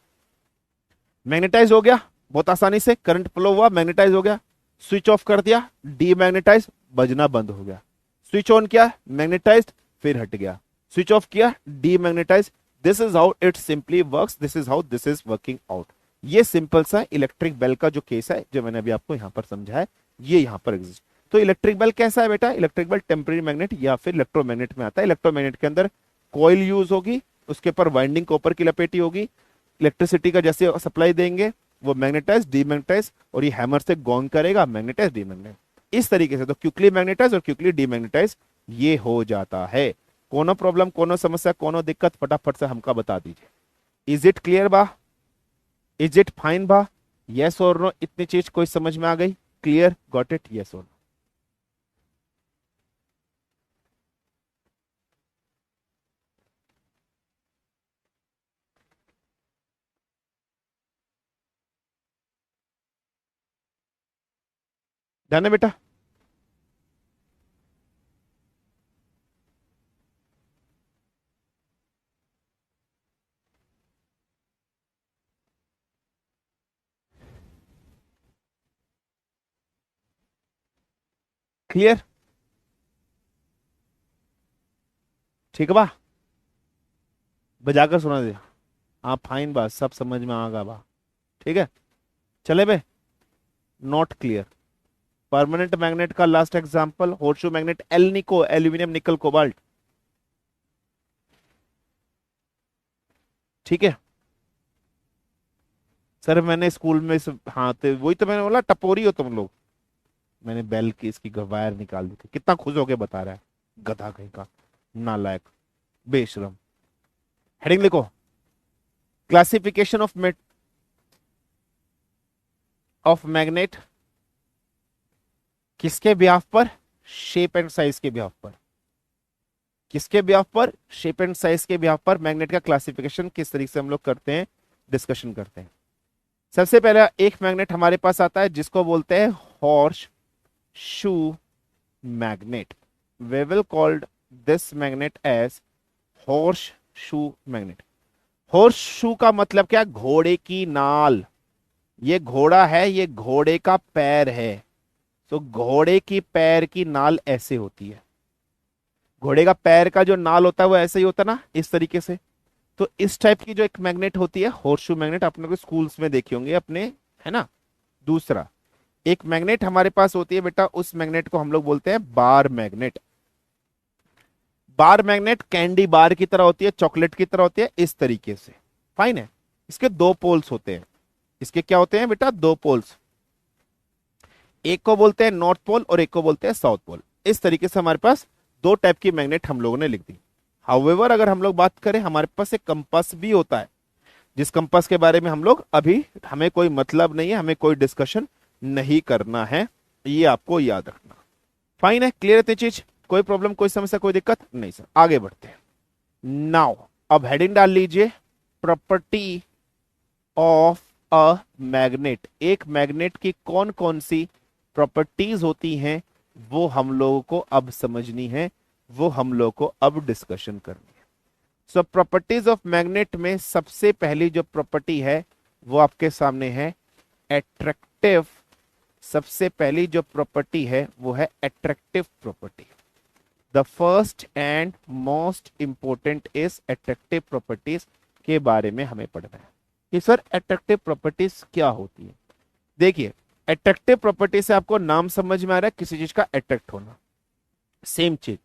मैग्नेटाइज हो गया, बहुत आसानी से करंट फ्लो हुआ, मैग्नेटाइज हो गया। स्विच ऑफ कर दिया, डीमैग्नेटाइज, बजना बंद हो गया। स्विच ऑन किया, मैग्नेटाइज्ड, फिर हट गया। स्विच ऑफ किया, demagnetise. This is how it simply works, this is how this is working out. ये सिंपल सा इलेक्ट्रिक बेल का जो केस है, जो मैंने अभी आपको यहां पर समझा है, ये यहां पर एग्जिस्ट। तो इलेक्ट्रिक बेल कैसा है बेटा, इलेक्ट्रिक बेल टेम्पररी मैग्नेट या फिर इलेक्ट्रोमैग्नेट में आता है। इलेक्ट्रोमैग्नेट के अंदर कॉइल यूज होगी, उसके ऊपर वाइंडिंग कॉपर की लपेटी होगी, इलेक्ट्रिसिटी का जैसे सप्लाई देंगे वो मैग्नेटाइज डीमैग्नेटाइज और ये हैमर से गोंग करेगा, मैग्नेटाइज डीमैग्नेटाइज, इस तरीके से। तो क्विकली मैग्नेटाइज और क्विकली डीमैग्नेटाइज ये हो जाता है। कोनो प्रॉब्लम, कोनो समस्या, कोनो दिक्कत, फटाफट से हमका बता दीजिए। इज इट क्लियर बा, इज इट फाइन बा, यस और नो, इतनी चीज कोई समझ में आ गई, क्लियर, गॉट इट, यस और नो। डन है बेटा, क्लियर, ठीक है बा, बजाकर सुना दे। हाँ फाइन बा, सब समझ में आ गया बा, ठीक है, चले बे। नॉट क्लियर, परमानेंट मैग्नेट का लास्ट एग्जांपल होर्शू मैग्नेट, एल निको एल्यूमिनियम निकल कोबाल्ट, ठीक है। सर मैंने स्कूल में हाँ तो वही तो मैंने बोला, टपोरी हो तुम लोग, मैंने बेल की इसकी वायर निकाल दी थी। कितना खुश होके बता रहा है, गधा कहीं का, नालायक, बेशरम। हेडिंग लिखो, क्लासिफिकेशन ऑफ मैग्नेट, किसके बिहाफ पर? शेप एंड साइज के बिहाफ पर। किसके बिहाफ पर? शेप एंड साइज के बिहाफ पर मैग्नेट का क्लासिफिकेशन किस तरीके से हम लोग करते हैं, डिस्कशन करते हैं। सबसे पहले एक मैग्नेट हमारे पास आता है जिसको बोलते हैं horseshoe magnet. We will called this magnet as horseshoe magnet. Horseshoe का मतलब क्या? घोड़े की नाल। ये घोड़ा है, ये घोड़े का पैर है। तो घोड़े की पैर की नाल ऐसे होती है। घोड़े का पैर का जो नाल होता है वो ऐसे ही होता है ना, इस तरीके से। तो इस टाइप की जो एक मैग्नेट होती है हॉर्सशू मैग्नेट, अपने को स्कूल्स में देखे होंगे अपने, है ना। दूसरा एक मैग्नेट हमारे पास होती है बेटा, उस मैग्नेट को हम लोग बोलते हैं bar magnet. Bar magnet candy bar की तरह होती है, चॉकलेट की तरह होती है, इस तरीके से। फाइन है। इसके दो पोल्स होते हैं। इसके क्या होते हैं बेटा? दो पोल्स। एक को बोलते हैं नॉर्थ पोल और एक को बोलते हैं साउथ पोल। इस तरीके से हमारे पास दो टाइप की मैग्नेट हम लोगों ने लिख दी। हाउएवर अगर हम लोग बात करें, हमारे पास एक कंपास भी होता है, जिस कंपास के बारे में हम लोग अभी, हमें कोई मतलब नहीं है, हमें कोई डिस्कशन नहीं करना है, ये आपको याद रखना। फाइन है, क्लियर है चीज? कोई प्रॉब्लम, कोई समस्या, कोई दिक्कत नहीं सर। आगे बढ़ते हैं। नाउ अब हेडिंग डाल लीजिए, प्रॉपर्टी ऑफ अ मैग्नेट। एक मैग्नेट की कौन कौन सी प्रॉपर्टीज होती हैं वो हम लोगों को अब समझनी है, वो हम लोगों को अब डिस्कशन करनी है। सो प्रॉपर्टीज ऑफ मैग्नेट में सबसे पहली जो प्रॉपर्टी है वो आपके सामने है एट्रैक्टिव। सबसे पहली जो प्रॉपर्टी है वो है attractive property. The first and most important is attractive properties के बारे में हमें पढ़ना है कि सर एट्रैक्टिव प्रॉपर्टीज क्या होती है। देखिए, एट्रैक्टिव प्रॉपर्टी से आपको नाम समझ में आ रहा है, किसी चीज का अट्रैक्ट होना। सेम चीज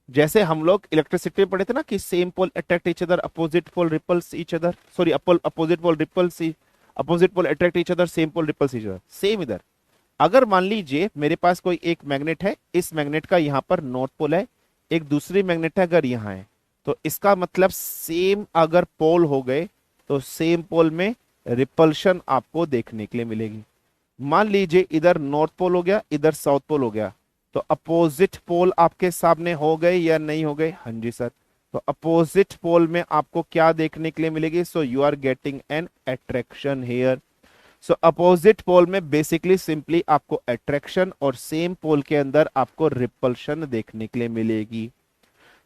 जैसे हम लोग इलेक्ट्रिसिटी में पढ़े थे ना कि same pole attract each other, opposite pole repels each other, sorry opposite pole repels, opposite pole attract each other, same pole repels each other. Same इधर, अगर मान लीजिए मेरे पास कोई एक मैग्नेट है, इस मैग्नेट का यहाँ पर नॉर्थ पोल है, एक दूसरी मैग्नेट है अगर यहाँ है, तो इसका मतलब सेम अगर पोल हो गए तो सेम पोल में रिपल्शन आपको देखने के लिए मिलेगी। मान लीजिए इधर नॉर्थ पोल हो गया, इधर साउथ पोल हो गया, तो अपोजिट पोल आपके सामने हो गए या नहीं हो गए? हाँ जी सर। तो अपोजिट पोल में आपको क्या देखने के लिए मिलेगी? So you are getting an attraction here. So opposite pole में बेसिकली सिंपली आपको अट्रैक्शन और सेम पोल के अंदर आपको रिपल्शन देखने के लिए मिलेगी।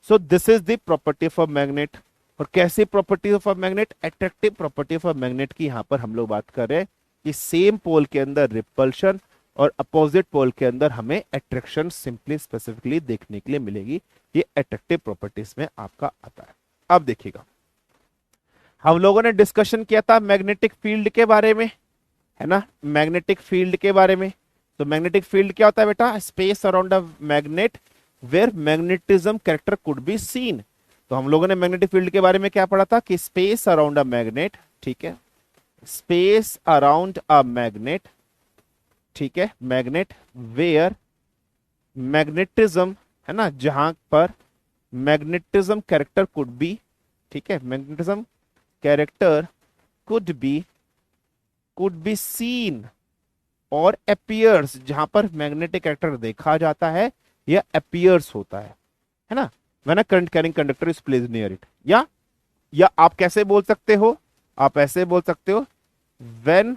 So this is the property of a magnet. और कैसी property of a magnet? Attractive property of a magnet की यहां पर हम लोग बात कर रहे हैं कि सेम पोल के अंदर रिपल्शन और अपोजिट पोल के अंदर हमें अट्रैक्शन सिंपली स्पेसिफिकली देखने के लिए मिलेगी। ये अट्रैक्टिव प्रॉपर्टीज में आपका आता है। अब देखिएगा, हम लोगों ने डिस्कशन किया था मैग्नेटिक फील्ड के बारे में, है ना, मैग्नेटिक फील्ड के बारे में। तो मैग्नेटिक फील्ड क्या होता है बेटा? Space around a magnet where magnetism character could be seen. तो हम लोगों ने मैग्नेटिक फील्ड के बारे में क्या पढ़ा था कि स्पेस अराउंड अ मैग्नेट, ठीक है, स्पेस अराउंड अ मैग्नेट, ठीक है, मैग्नेट वेयर मैग्नेटिज्म, है ना, जहां पर मैग्नेटिज्म कैरेक्टर कुड बी, ठीक है, magnetism character could be scene और अपीयर्स, जहां पर मैग्नेटिक कैरेक्टर देखा जाता है या अपीयर्स होता है ना, when a current carrying conductor is placed near it. या आप कैसे बोल सकते हो? आप ऐसे बोल सकते हो, व्हेन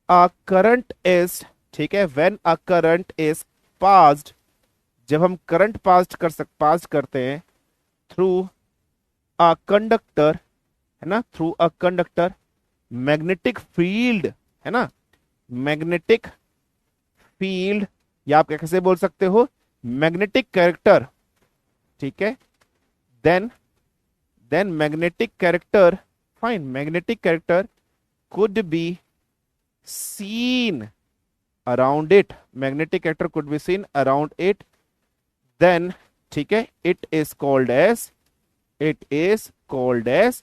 अ करंट इज, ठीक है, when a current is passed, जब हम करंट पास करते हैं थ्रू अ कंडक्टर, है ना, through a conductor, magnetic field, है ना, मैग्नेटिक फील्ड, या आप कैसे बोल सकते हो मैग्नेटिक कैरेक्टर, ठीक है, then magnetic character, fine, magnetic character could be seen around it, magnetic character could be seen around it, then, ठीक है, it is called as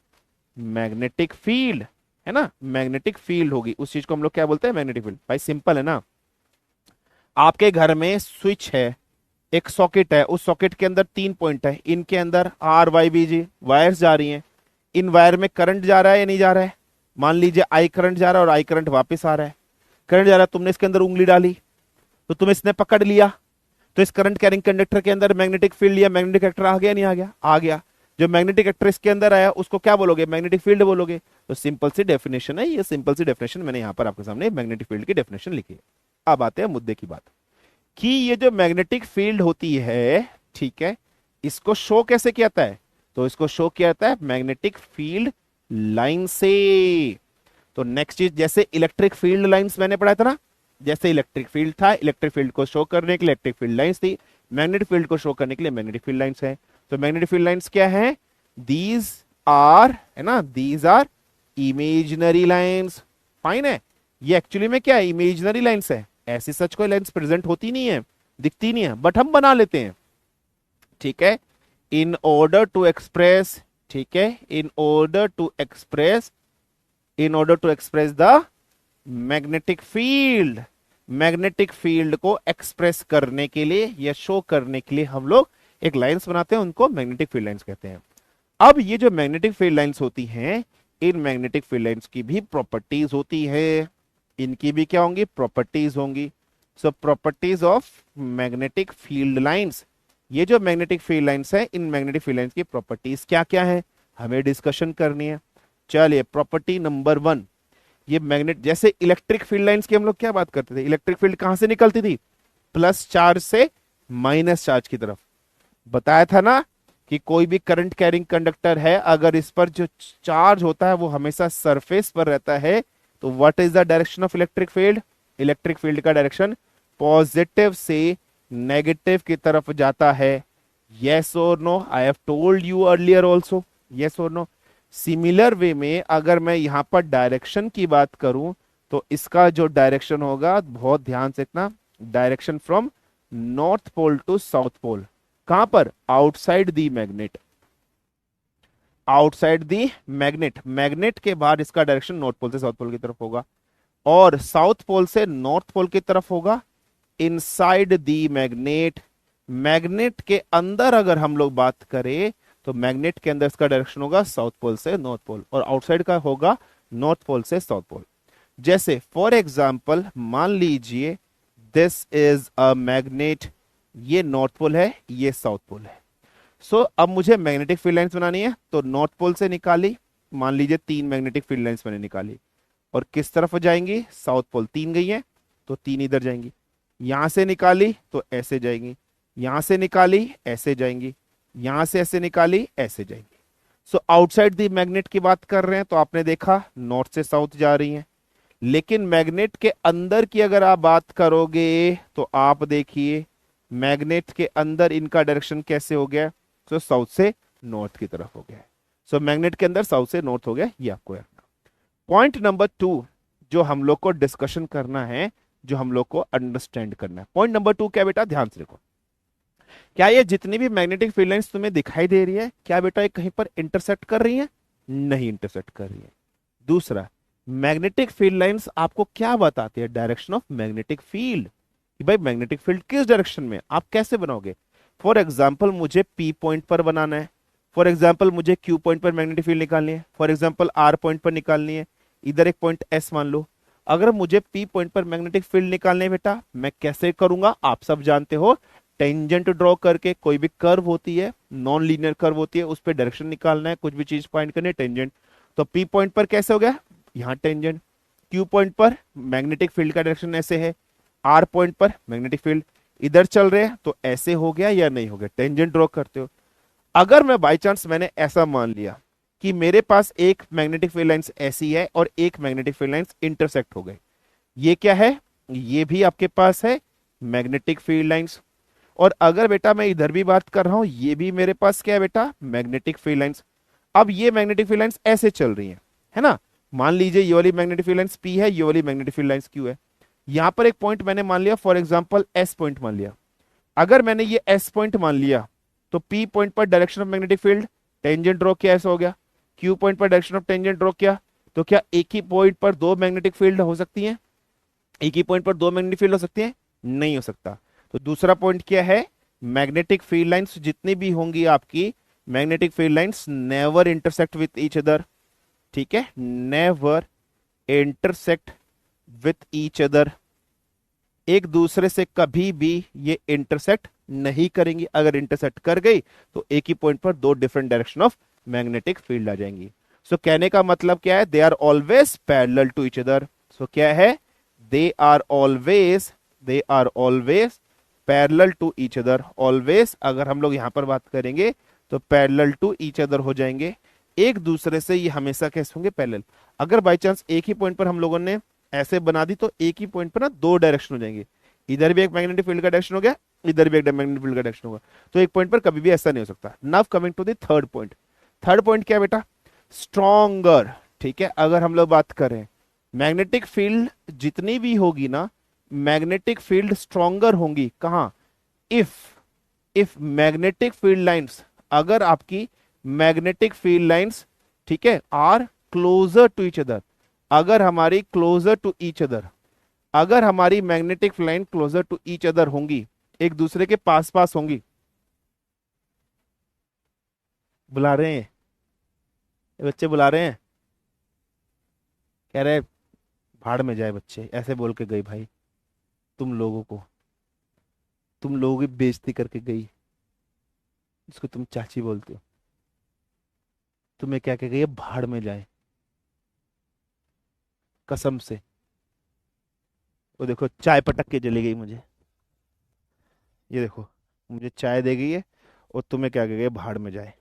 magnetic field, है ना, मैग्नेटिक फील्ड होगी उस चीज को हम लोग क्या बोलते हैं? Magnetic field. भाई सिंपल है ना। आपके घर में स्विच है, एक सॉकेट है, उस सॉकेट के अंदर 3 पॉइंट है, इनके अंदर आर वाई बी जी वायर्स जा रही हैं। इन वायर में करंट जा रहा है या नहीं जा रहा है? मान लीजिए आई करंट जा रहा है और आई करंट वापस आ रहा है। करंट जा रहा है, तुमने इसके अंदर उंगली डाली तो तुम्हें इसने पकड़ लिया, तो इस करंट कैरिंग कंडक्टर के अंदर मैग्नेटिक फील्ड या मैग्नेटिक वेक्टर आ गया नहीं आ गया? आ गया। जो मैग्नेटिक वेक्टर इसके अंदर आया उसको क्या बोलोगे? मैग्नेटिक फील्ड बोलोगे। तो सिंपल सी डेफिनेशन है ये, सिंपल सी डेफिनेशन मैंने यहां पर आपके सामने मैग्नेटिक फील्ड की डेफिनेशन लिखी है। अब आते हैं मुद्दे की बात कि ये जो मैग्नेटिक फील्ड होती है, ठीक है, इसको शो कैसे किया जाता है? तो इसको शो किया जाता है मैग्नेटिक फील्ड लाइन से। तो नेक्स्ट चीज, जैसे इलेक्ट्रिक फील्ड लाइंस मैंने पढ़ा था ना, जैसे इलेक्ट्रिक फील्ड था, इलेक्ट्रिक फील्ड को शो करने के लिए इलेक्ट्रिक फील्ड लाइंस थी, मैग्नेटिक फील्ड को शो करने के लिए मैग्नेटिक फील्ड लाइंस है। तो मैग्नेटिक फील्ड लाइंस क्या है? दीज आर, है ना, these are imaginary lines. Fine है। ये एक्चुअली में क्या है? इमेजिनरी लाइंस है। ऐसी सच कोई लाइंस प्रेजेंट होती नहीं है, दिखती नहीं है, बट हम बना लेते हैं, ठीक है, इन ऑर्डर टू एक्सप्रेस, ठीक है, in order to express, in order to express the magnetic field. Magnetic field को एक्सप्रेस करने के लिए या शो करने के लिए हम लोग एक लाइंस बनाते हैं, उनको मैग्नेटिक फील्ड लाइंस कहते हैं। अब ये जो मैग्नेटिक फील्ड लाइंस होती हैं, इन मैग्नेटिक फील्ड लाइंस की भी प्रॉपर्टीज होती है। इनकी भी क्या होंगी? प्रॉपर्टीज होंगी। So properties of magnetic field lines, ये जो मैग्नेटिक फील्ड लाइंस है, इन मैग्नेटिक फील्ड लाइंस की प्रॉपर्टीज क्या क्या है, हमें डिस्कशन करनी है। चलिए, प्रॉपर्टी नंबर 1, ये मैग्नेट, जैसे इलेक्ट्रिक फील्ड लाइंस की हम लोग क्या बात करते थे, इलेक्ट्रिक फील्ड कहां से निकलती थी? प्लस चार्ज से माइनस चार्ज की तरफ। बताया था ना कि कोई भी करंट कैरिंग कंडक्टर है, अगर इस पर जो चार्ज होता है वो हमेशा सरफेस पर रहता है, तो what is the direction of electric field? Electric field का डायरेक्शन पॉजिटिव से नेगेटिव की तरफ जाता है। यस और no? I have told you earlier also, yes और नो? सिमिलर वे में अगर मैं यहां पर डायरेक्शन की बात करूं, तो इसका जो डायरेक्शन होगा, बहुत ध्यान से देखना, direction from north pole to south pole. कहां पर? Outside the magnet, outside the magnet. Magnet के बाहर इसका डायरेक्शन नॉर्थ पोल से साउथ पोल की तरफ होगा, और साउथ पोल से नॉर्थ पोल की तरफ होगा इनसाइड दी मैग्नेट। मैग्नेट के अंदर अगर हम लोग बात करें, तो मैग्नेट के अंदर इसका डायरेक्शन होगा साउथ पोल से नॉर्थ पोल, और आउटसाइड का होगा नॉर्थ पोल से साउथ पोल। जैसे फॉर एग्जाम्पल मान लीजिए दिस इज अ मैग्नेट, ये नॉर्थ पोल है, ये साउथ पोल है। सो अब मुझे मैग्नेटिक फील्ड लाइंस बनानी है, तो नॉर्थ पोल से निकाली, मान लीजिए 3 मैग्नेटिक फील्ड लाइंस मैंने निकाली, और किस तरफ जाएंगी? South pole. 3 गई है तो 3 इधर जाएंगी। यहां से निकाली तो ऐसे जाएंगी, यहां से निकाली ऐसे जाएंगी, यहां से ऐसे निकाली ऐसे जाएंगी। सो आउटसाइड दी मैग्नेट की बात कर रहे हैं, तो आपने देखा नॉर्थ से साउथ जा रही हैं। लेकिन मैग्नेट के अंदर की अगर आप बात करोगे, तो आप देखिए मैग्नेट के अंदर इनका डायरेक्शन कैसे हो गया? सो साउथ से नॉर्थ की तरफ हो गया। सो मैग्नेट के अंदर साउथ से नॉर्थ हो गया, ये आपको रखना। पॉइंट नंबर 2 जो हम लोग को डिस्कशन करना है, जो हम लोग को अंडरस्टैंड करना है, पॉइंट नंबर 2 क्या बेटा? ध्यान से देखो। क्या ये जितनी भी मैग्नेटिक फील्ड लाइंस तुम्हें दिखाई दे रही है, क्या बेटा ये कहीं पर इंटरसेक्ट कर रही है? नहीं इंटरसेक्ट कर रही है। दूसरा, मैग्नेटिक फील्ड लाइंस आपको क्या बताती है? डायरेक्शन ऑफ मैग्नेटिक फील्ड, कि भाई मैग्नेटिक फील्ड किस डायरेक्शन में। आप कैसे बनाओगे? फॉर एग्जाम्पल मुझे पी पॉइंट पर बनाना है, फॉर एग्जाम्पल मुझे क्यू पॉइंट पर मैग्नेटिक फील्ड निकालनी है, फॉर एग्जाम्पल आर पॉइंट पर निकालनी है, इधर एक पॉइंट एस मान लो। अगर मुझे पी पॉइंट पर मैग्नेटिक फील्ड निकालने है बेटा, मैं कैसे करूंगा? आप सब जानते हो, टेंजेंट ड्रॉ करके। कोई भी कर्व होती है, नॉन लीनियर कर्व होती है, उस पर डायरेक्शन निकालना है, कुछ भी चीज फाइंड करनी है, टेंजेंट। तो पी पॉइंट पर कैसे हो गया? यहाँ टेंजेंट। क्यू पॉइंट पर मैग्नेटिक फील्ड का डायरेक्शन ऐसे है, आर पॉइंट पर मैग्नेटिक फील्ड इधर चल रहे हैं, तो ऐसे हो गया या नहीं हो गया? टेंजेंट ड्रॉ करते हो। अगर मैं बाई चांस मैंने ऐसा मान लिया कि मेरे पास एक मैग्नेटिक फील्ड लाइंस ऐसी है और एक मैग्नेटिक फील्ड लाइंस इंटरसेक्ट हो गए, ये क्या है? ये भी आपके पास है मैग्नेटिक फील्ड लाइंस। और अगर बेटा मैं इधर भी बात कर रहा हूं, ये भी मेरे पास क्या है बेटा? Magnetic field lines. अब ये मैग्नेटिक फील्ड लाइंस ऐसे चल रही है ना? मान लीजिए ये वाली मैग्नेटिक फील्ड लाइंस पी है, ये वाली मैग्नेटिक फील्ड लाइंस क्यू है। यहां पर एक पॉइंट मैंने मान लिया, फॉर एग्जांपल एस पॉइंट मान लिया। अगर मैंने ये एस पॉइंट मान लिया, तो पी पॉइंट पर direction of magnetic field tangent draw किया, ऐसा हो गया। क्यू पॉइंट पर डायरेक्शन ऑफ टेंजेंट ड्रॉ किया, तो क्या एक ही पॉइंट पर दो मैग्नेटिक फील्ड हो सकती हैं? एक ही पॉइंट पर दो मैग्नेटिक फील्ड हो सकती हैं? नहीं हो सकता। तो दूसरा पॉइंट क्या है, मैग्नेटिक फील्ड लाइंस जितनी भी होंगी आपकी, magnetic field lines never intersect with each other, ठीक है, never intersect with each other, एक दूसरे से कभी भी ये इंटरसेक्ट नहीं करेंगी। अगर इंटरसेक्ट कर गई तो एक ही पॉइंट पर दो different direction of magnetic field आ जाएंगी। सो कहने का मतलब क्या है, they are always parallel to each other. So क्या है, they are always parallel to each other. Always अगर हम लोग यहां पर बात करेंगे तो पैरेलल टू ईच अदर हो जाएंगे, एक दूसरे से ये हमेशा कैसे होंगे, पैरेलल। अगर बाई चांस एक ही पॉइंट पर हम लोगों ने ऐसे बना दी तो एक ही पॉइंट पर ना दो डायरेक्शन हो जाएंगे, इधर भी एक मैग्नेटिक फील्ड का डायरेक्शन हो गया, इधर भी एक मैग्नेटिक फील्ड का डायरेक्शन होगा। तो एक पॉइंट पर कभी भी ऐसा नहीं हो सकता। Now coming to the third point. Third point क्या है बेटा, स्ट्रॉन्गर, ठीक है। अगर हम लोग बात करें मैग्नेटिक फील्ड जितनी भी होगी ना, मैग्नेटिक फील्ड स्ट्रॉन्गर होंगी कहां, if if magnetic field lines, अगर आपकी मैग्नेटिक फील्ड लाइंस, ठीक है, are closer to each other, अगर हमारी क्लोजर टू ईच अदर, अगर हमारी magnetic line closer to each other होंगी, एक दूसरे के पास पास होंगी, बुला रहे हैं ये बच्चे, बुला रहे हैं, कह रहे भाड़ में जाए बच्चे, ऐसे बोल के गई भाई, तुम लोगों को, तुम लोगों की बेइज्जती करके गई, जिसको तुम चाची बोलते हो, तुम्हें क्या कह गई है, भाड़ में जाए, कसम से। वो देखो चाय पटक के चली गई मुझे, ये देखो, मुझे चाय दे गई है और तुम्हें क्या कह गई है, भाड़ में जाए।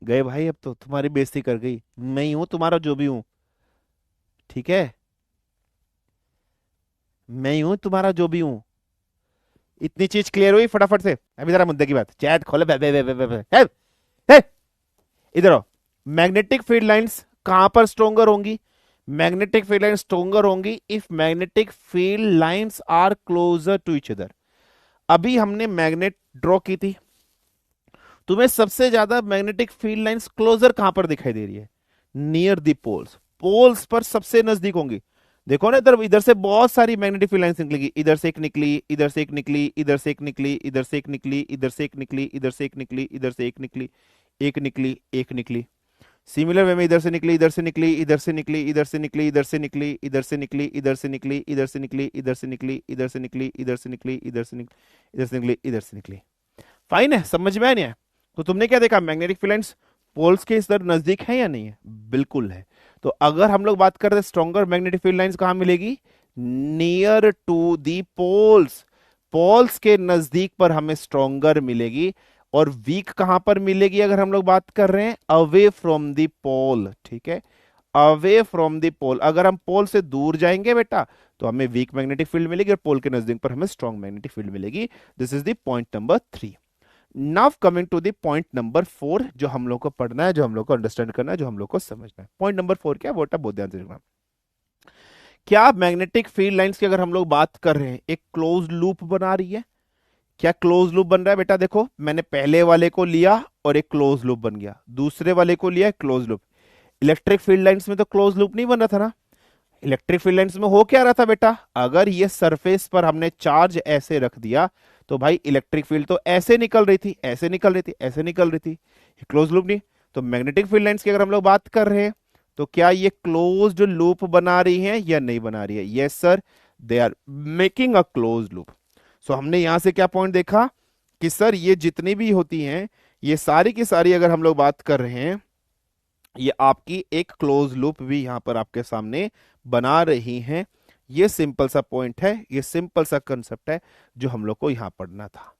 गए भाई, अब तो तुम्हारी बेइज्जती कर गई, मैं ही हूं तुम्हारा जो भी हूं, ठीक है, मैं ही हूं तुम्हारा जो भी हूं। इतनी चीज क्लियर हुई फटाफट से, अभी जरा मुद्दे की बात, चैट खोले, हे, इधर आओ। मैग्नेटिक फील्ड लाइंस कहां पर स्ट्रोंगर होंगी, मैग्नेटिक फील्ड लाइंस स्ट्रोंगर होंगी if magnetic field lines are closer to each other. अभी हमने मैग्नेट ड्रॉ की थी, तुम्हें सबसे ज्यादा मैग्नेटिक फील्ड लाइंस क्लोजर कहां पर दिखाई दे रही है, नियर द पोल्स, पोल्स पर सबसे नजदीक होंगी। देखो ना, इधर इधर से बहुत सारी मैग्नेटिक फील्ड लाइंस निकलेगी, इधर से एक निकली, इधर से एक निकली, इधर से एक निकली, इधर से एक निकली, इधर से एक निकली, इधर से एक निकली, इधर से एक निकली, एक निकली, एक निकली। सिमिलर वे में इधर से निकली, इधर से निकली, इधर से निकली, इधर से निकली, इधर से निकली, इधर से निकली, इधर से निकली, इधर से निकली, इधर से निकली, इधर से निकली, इधर से निकली, इधर से निकली, इधर से निकली, इधर से निकली। फाइन है, समझ में आया नहीं है? तो तुमने क्या देखा, मैग्नेटिक फील्ड्स पोल्स के इस तरह नजदीक है या नहीं है, बिल्कुल है। तो अगर हम लोग बात करते हैं स्ट्रॉन्गर मैग्नेटिक फील्ड लाइंस कहां मिलेगी, near to the poles, poles के नजदीक पर हमें स्ट्रॉन्गर मिलेगी। और वीक कहां पर मिलेगी, अगर हम लोग बात कर रहे हैं अवे फ्रॉम द पोल, ठीक है, अवे फ्रॉम द पोल। अगर हम पोल से दूर जाएंगे बेटा तो हमें वीक मैग्नेटिक फील्ड मिलेगी, और पोल के नजदीक पर हमें स्ट्रॉन्ग मैग्नेटिक फील्ड मिलेगी। This is the point number 3। Now coming to the point number 4, जो हम लोग को पढ़ना है, जो हम लोग को अंडरस्टैंड करना है, जो हम लोग को समझना है। पॉइंट नंबर 4 क्या है, बेटा बहुत ध्यान से देखना। क्या मैग्नेटिक फील्ड लाइंस की अगर हम लोग बात कर रहे हैं, एक क्लोज लूप बना रही है, क्या क्लोज लूप बन रहा है बेटा, देखो मैंने पहले वाले को लिया और एक क्लोज लूप बन गया, दूसरे वाले को लिया close loop. Electric field lines में तो क्लोज लूप नहीं बन रहा था ना, इलेक्ट्रिक फील्ड लाइंस में हो क्या रहा था बेटा, अगर ये सरफेस पर हमने चार्ज ऐसे रख दिया तो भाई इलेक्ट्रिक फील्ड तो ऐसे निकल रही थी, ऐसे निकल रही थी, ऐसे निकल रही थी, क्लोज लूप नहीं। तो मैग्नेटिक फील्ड लाइंस की अगर हम लोग बात कर रहे हैं तो क्या ये क्लोज्ड लूप बना रही है या नहीं बना रही है, yes sir, they are making a close loop. So हमने यहां से क्या पॉइंट देखा कि सर ये जितनी भी होती हैं, ये सारी की सारी अगर हम लोग बात कर रहे हैं, ये आपकी एक क्लोज लूप भी यहां पर आपके सामने बना रही हैं। ये सिंपल सा पॉइंट है, ये सिंपल सा कंसेप्ट है जो हम लोग को यहां पढ़ना था।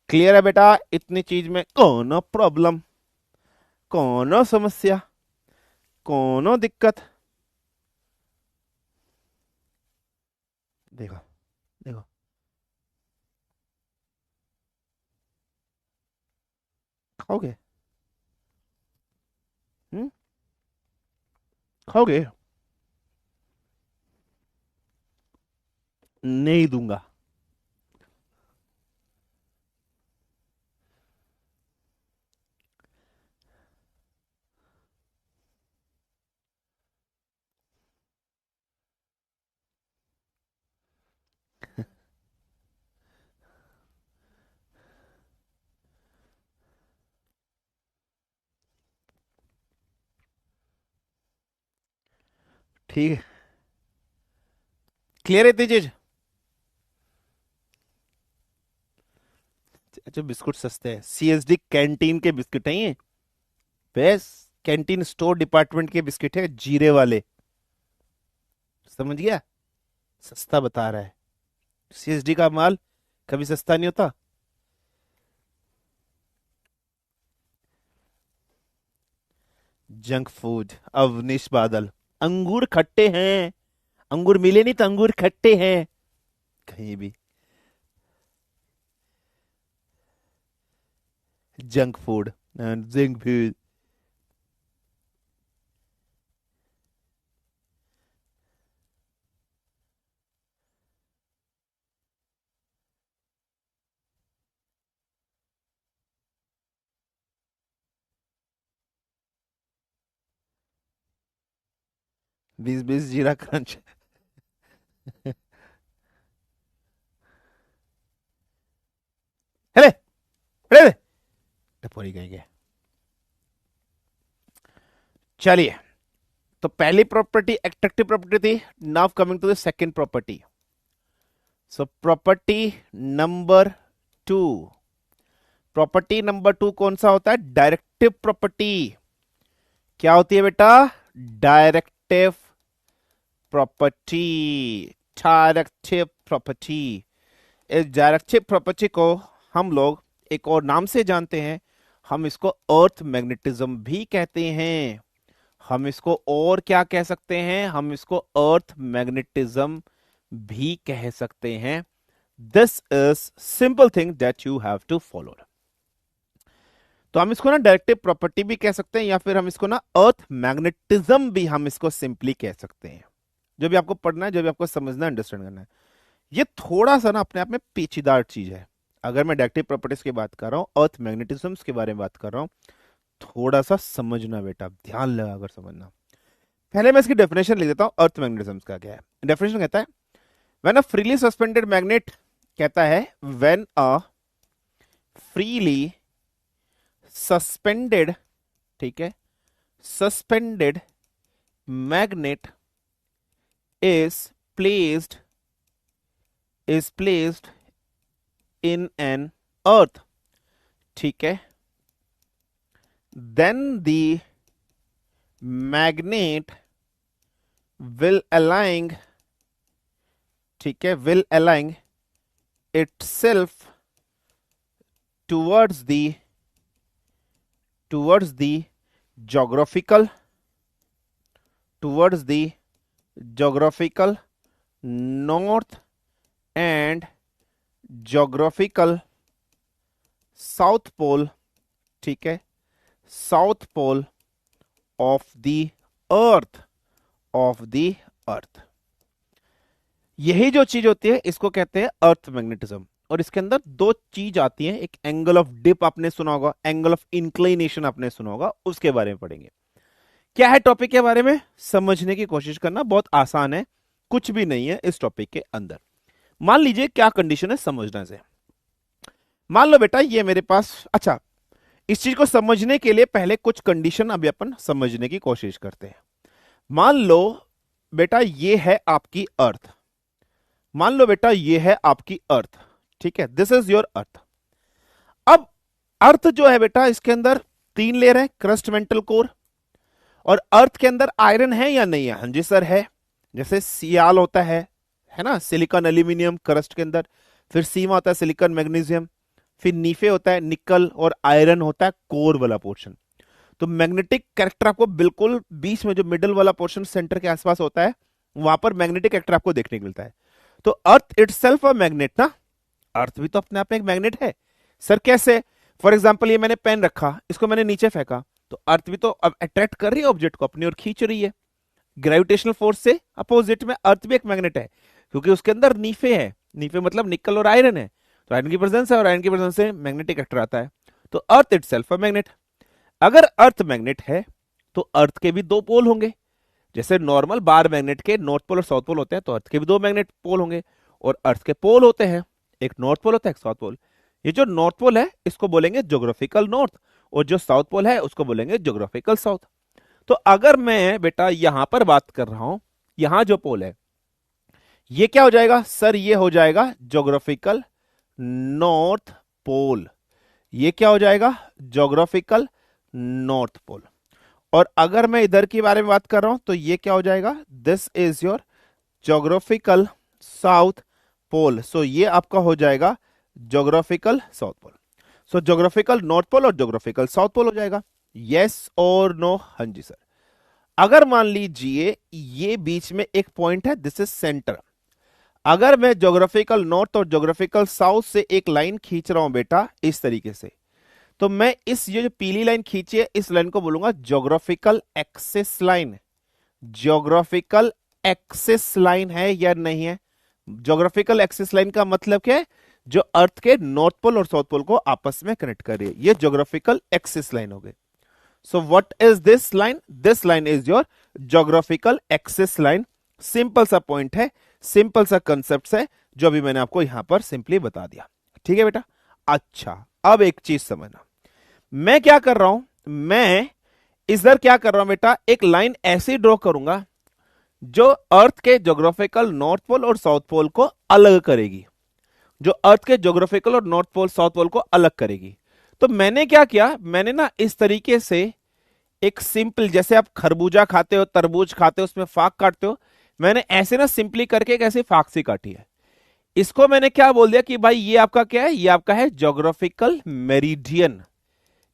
क्लियर है बेटा, इतनी चीज में कौन प्रॉब्लम, कौन समस्या, कौन दिक्कत, देखो, देखो, खाओगे? हम्म, खाओगे? नहीं दूंगा। ठीक है, क्लियर है इतनी चीज? अच्छा, बिस्कुट सस्ते हैं, सीएसडी कैंटीन के बिस्किट हैं ये। बेस्ट कैंटीन स्टोर डिपार्टमेंट के बिस्किट है, जीरे वाले। समझ गया? सस्ता बता रहा है। सीएसडी का माल कभी सस्ता नहीं होता। जंक फूड, अवनीश बादल। अंगूर खट्टे हैं। अंगूर मिले नहीं तो अंगूर खट्टे हैं। कहीं भी। Junk food, junk food. बीस बीस जीरा क्रंच। हेले, हेले, टपोरी कहेंगे। चलिए, तो पहली प्रॉपर्टी एट्रैक्टिव प्रॉपर्टी थी। Now coming to the second property. So property number two. Property number two कौन सा होता है? Directive property. क्या होती है बेटा? Directive property. Directive property. इस डायरेक्टिव प्रॉपर्टी को हम लोग एक और नाम से जानते हैं। हम इसको अर्थ मैग्नेटिज्म भी कहते हैं। हम इसको और क्या कह सकते हैं? हम इसको अर्थ मैग्नेटिज्म भी कह सकते हैं। This is simple thing that you have to follow. तो हम इसको ना डायरेक्टिव प्रॉपर्टी भी कह सकते हैं, या फिर हम इसको ना अर्थ मैग्नेटिज्म भी हम इसको सिंपली कह सकते हैं। जो भी आपको पढ़ना है, जो भी आपको समझना है, अंडरस्टैंड करना है। ये थोड़ा सा ना अपने आप में पेचीदार चीज है। अगर मैं डायरेक्टिव प्रॉपर्टीज की बात कर रहा हूं, अर्थ मैग्नेटिज्म के बारे में बात कर रहा हूं, थोड़ा सा समझना बेटा, ध्यान लगाकर समझना। पहले मैं इसकी डेफिनेशन लिख देता हूं। अर्थ मैग्नेटिज्म का क्या है? डेफिनेशन कहता है when a freely suspended magnet, कहता है व्हेन अ फ्रीली सस्पेंडेड, ठीक है, suspended magnet is placed is placed in an earth, ठीक है, then the magnet will align, ठीक है, will align itself towards the geographical towards the geographical north and geographical south pole, ठीक है, south pole of the earth, of the earth. यही जो चीज होती है इसको कहते हैं अर्थ मैग्नेटिज्म। और इसके अंदर दो चीज आती है, एक एंगल ऑफ डिप आपने सुना होगा, एंगल ऑफ इंक्लिनेशन आपने सुना होगा, उसके बारे में पढ़ेंगे। क्या है टॉपिक के बारे में समझने की कोशिश करना, बहुत आसान है, कुछ भी नहीं है इस टॉपिक के अंदर। मान लीजिए क्या कंडीशन है समझने से। मान लो बेटा ये मेरे पास, अच्छा, इस चीज को समझने के लिए पहले कुछ कंडीशन अभी अपन समझने की कोशिश करते हैं। मान लो बेटा ये है आपकी अर्थ, मान लो बेटा ये है आपकी अर्थ, ठीक है, दिस इज योर अर्थ। अब अर्थ जो है बेटा, इसके अंदर तीन लेयर है, क्रस्ट, मेंटल, कोर। और अर्थ के अंदर आयरन है या नहीं है? हाँ जी सर है। जैसे सियाल होता है ना, सिलिकॉन एल्यूमिनियम क्रस्ट के अंदर। फिर सीमा होता है सिलिकॉन मैग्नीशियम। फिर नीफे होता है निकल, और आयरन होता है कोर वाला पोर्शन। तो मैग्नेटिक कैरेक्टर आपको बिल्कुल बीच में, जो मिडल वाला पोर्शन सेंटर के आसपास होता है, वहां पर मैग्नेटिक कैरेक्टर आपको देखने को मिलता है। तो अर्थ इटसेल्फ अ मैग्नेट ना, अर्थ भी तो अपने आप में एक मैग्नेट है। सर कैसे? फॉर एग्जाम्पल ये मैंने पेन रखा, इसको मैंने नीचे फेंका, तो अर्थ भी तो अब अट्रैक्ट कर रही है ऑब्जेक्ट को, अपनी ओर खींच रही है। ग्रेविटेशनल फोर्स से अपोजिट में अर्थ भी एक मैग्नेट है, क्योंकि उसके अंदर नीफे है, नीफे मतलब निकल और आयरन है, तो आयरन की प्रेजेंस है और आयरन की प्रेजेंस से मैग्नेटिक वेक्टर आता है। तो अर्थ इटसेल्फ अ मैग्नेट। अगर अर्थ मैग्नेट है तो अर्थ के भी दो पोल होंगे, जैसे नॉर्मल बार मैग्नेट के नॉर्थ पोल और साउथ पोल होते हैं, तो अर्थ के भी दो मैग्नेट पोल होंगे। और अर्थ के पोल होते हैं, एक नॉर्थ पोल होता है, एक साउथ पोल। ये जो नॉर्थ पोल है इसको बोलेंगे ज्योग्राफिकल नॉर्थ, और जो साउथ पोल है उसको बोलेंगे ज्योग्राफिकल साउथ। तो अगर मैं बेटा यहां पर बात कर रहा हूं, यहां जो पोल है ये क्या हो जाएगा सर, ये हो जाएगा ज्योग्राफिकल नॉर्थ पोल। ये क्या हो जाएगा, ज्योग्राफिकल नॉर्थ पोल। और अगर मैं इधर के बारे में बात कर रहा हूं तो ये क्या हो जाएगा, this is your geographical south pole. So ये आपका हो जाएगा geographical south pole. So geographical north pole और ज्योग्राफिकल साउथ पोल हो जाएगा। यस और नो, हाँ जी सर। अगर मान लीजिए ये बीच में एक पॉइंट है, दिस इज सेंटर। अगर मैं ज्योग्राफिकल नॉर्थ और ज्योग्राफिकल साउथ से एक लाइन खींच रहा हूं बेटा इस तरीके से, तो मैं इस ये जो पीली लाइन खींची है इस लाइन को बोलूंगा geographical axis line. Geographical axis line है या नहीं है? ज्योग्राफिकल एक्सिस लाइन का मतलब क्या है, जो अर्थ के नॉर्थ पोल और साउथ पोल को आपस में कनेक्ट कर रही है, ये ज्योग्राफिकल एक्सिस लाइन हो गई। सो what is this line? This line is your geographical axis line. Simple सा पॉइंट है, सिंपल सा कंसेप्ट है, जो अभी मैंने आपको यहां पर सिंपली बता दिया। ठीक है बेटा। अच्छा, अब एक चीज समझना, मैं क्या कर रहा हूं, मैं इधर क्या कर रहा हूं बेटा, एक लाइन ऐसी ड्रॉ करूंगा जो अर्थ के ज्योग्राफिकल नॉर्थ पोल और साउथ पोल को अलग करेगी, जो अर्थ के ज्योग्राफिकल और नॉर्थ पोल साउथ पोल को अलग करेगी। तो मैंने क्या किया, मैंने ना इस तरीके से एक सिंपल, जैसे आप खरबूजा खाते हो, तरबूज खाते हो, उसमें फाक काटते हो, मैंने ऐसे ना सिंपली करके एक ऐसी फाक सी काटी है। इसको मैंने क्या बोल दिया कि भाई ये आपका क्या है, ये आपका है ज्योग्राफिकल मेरिडियन।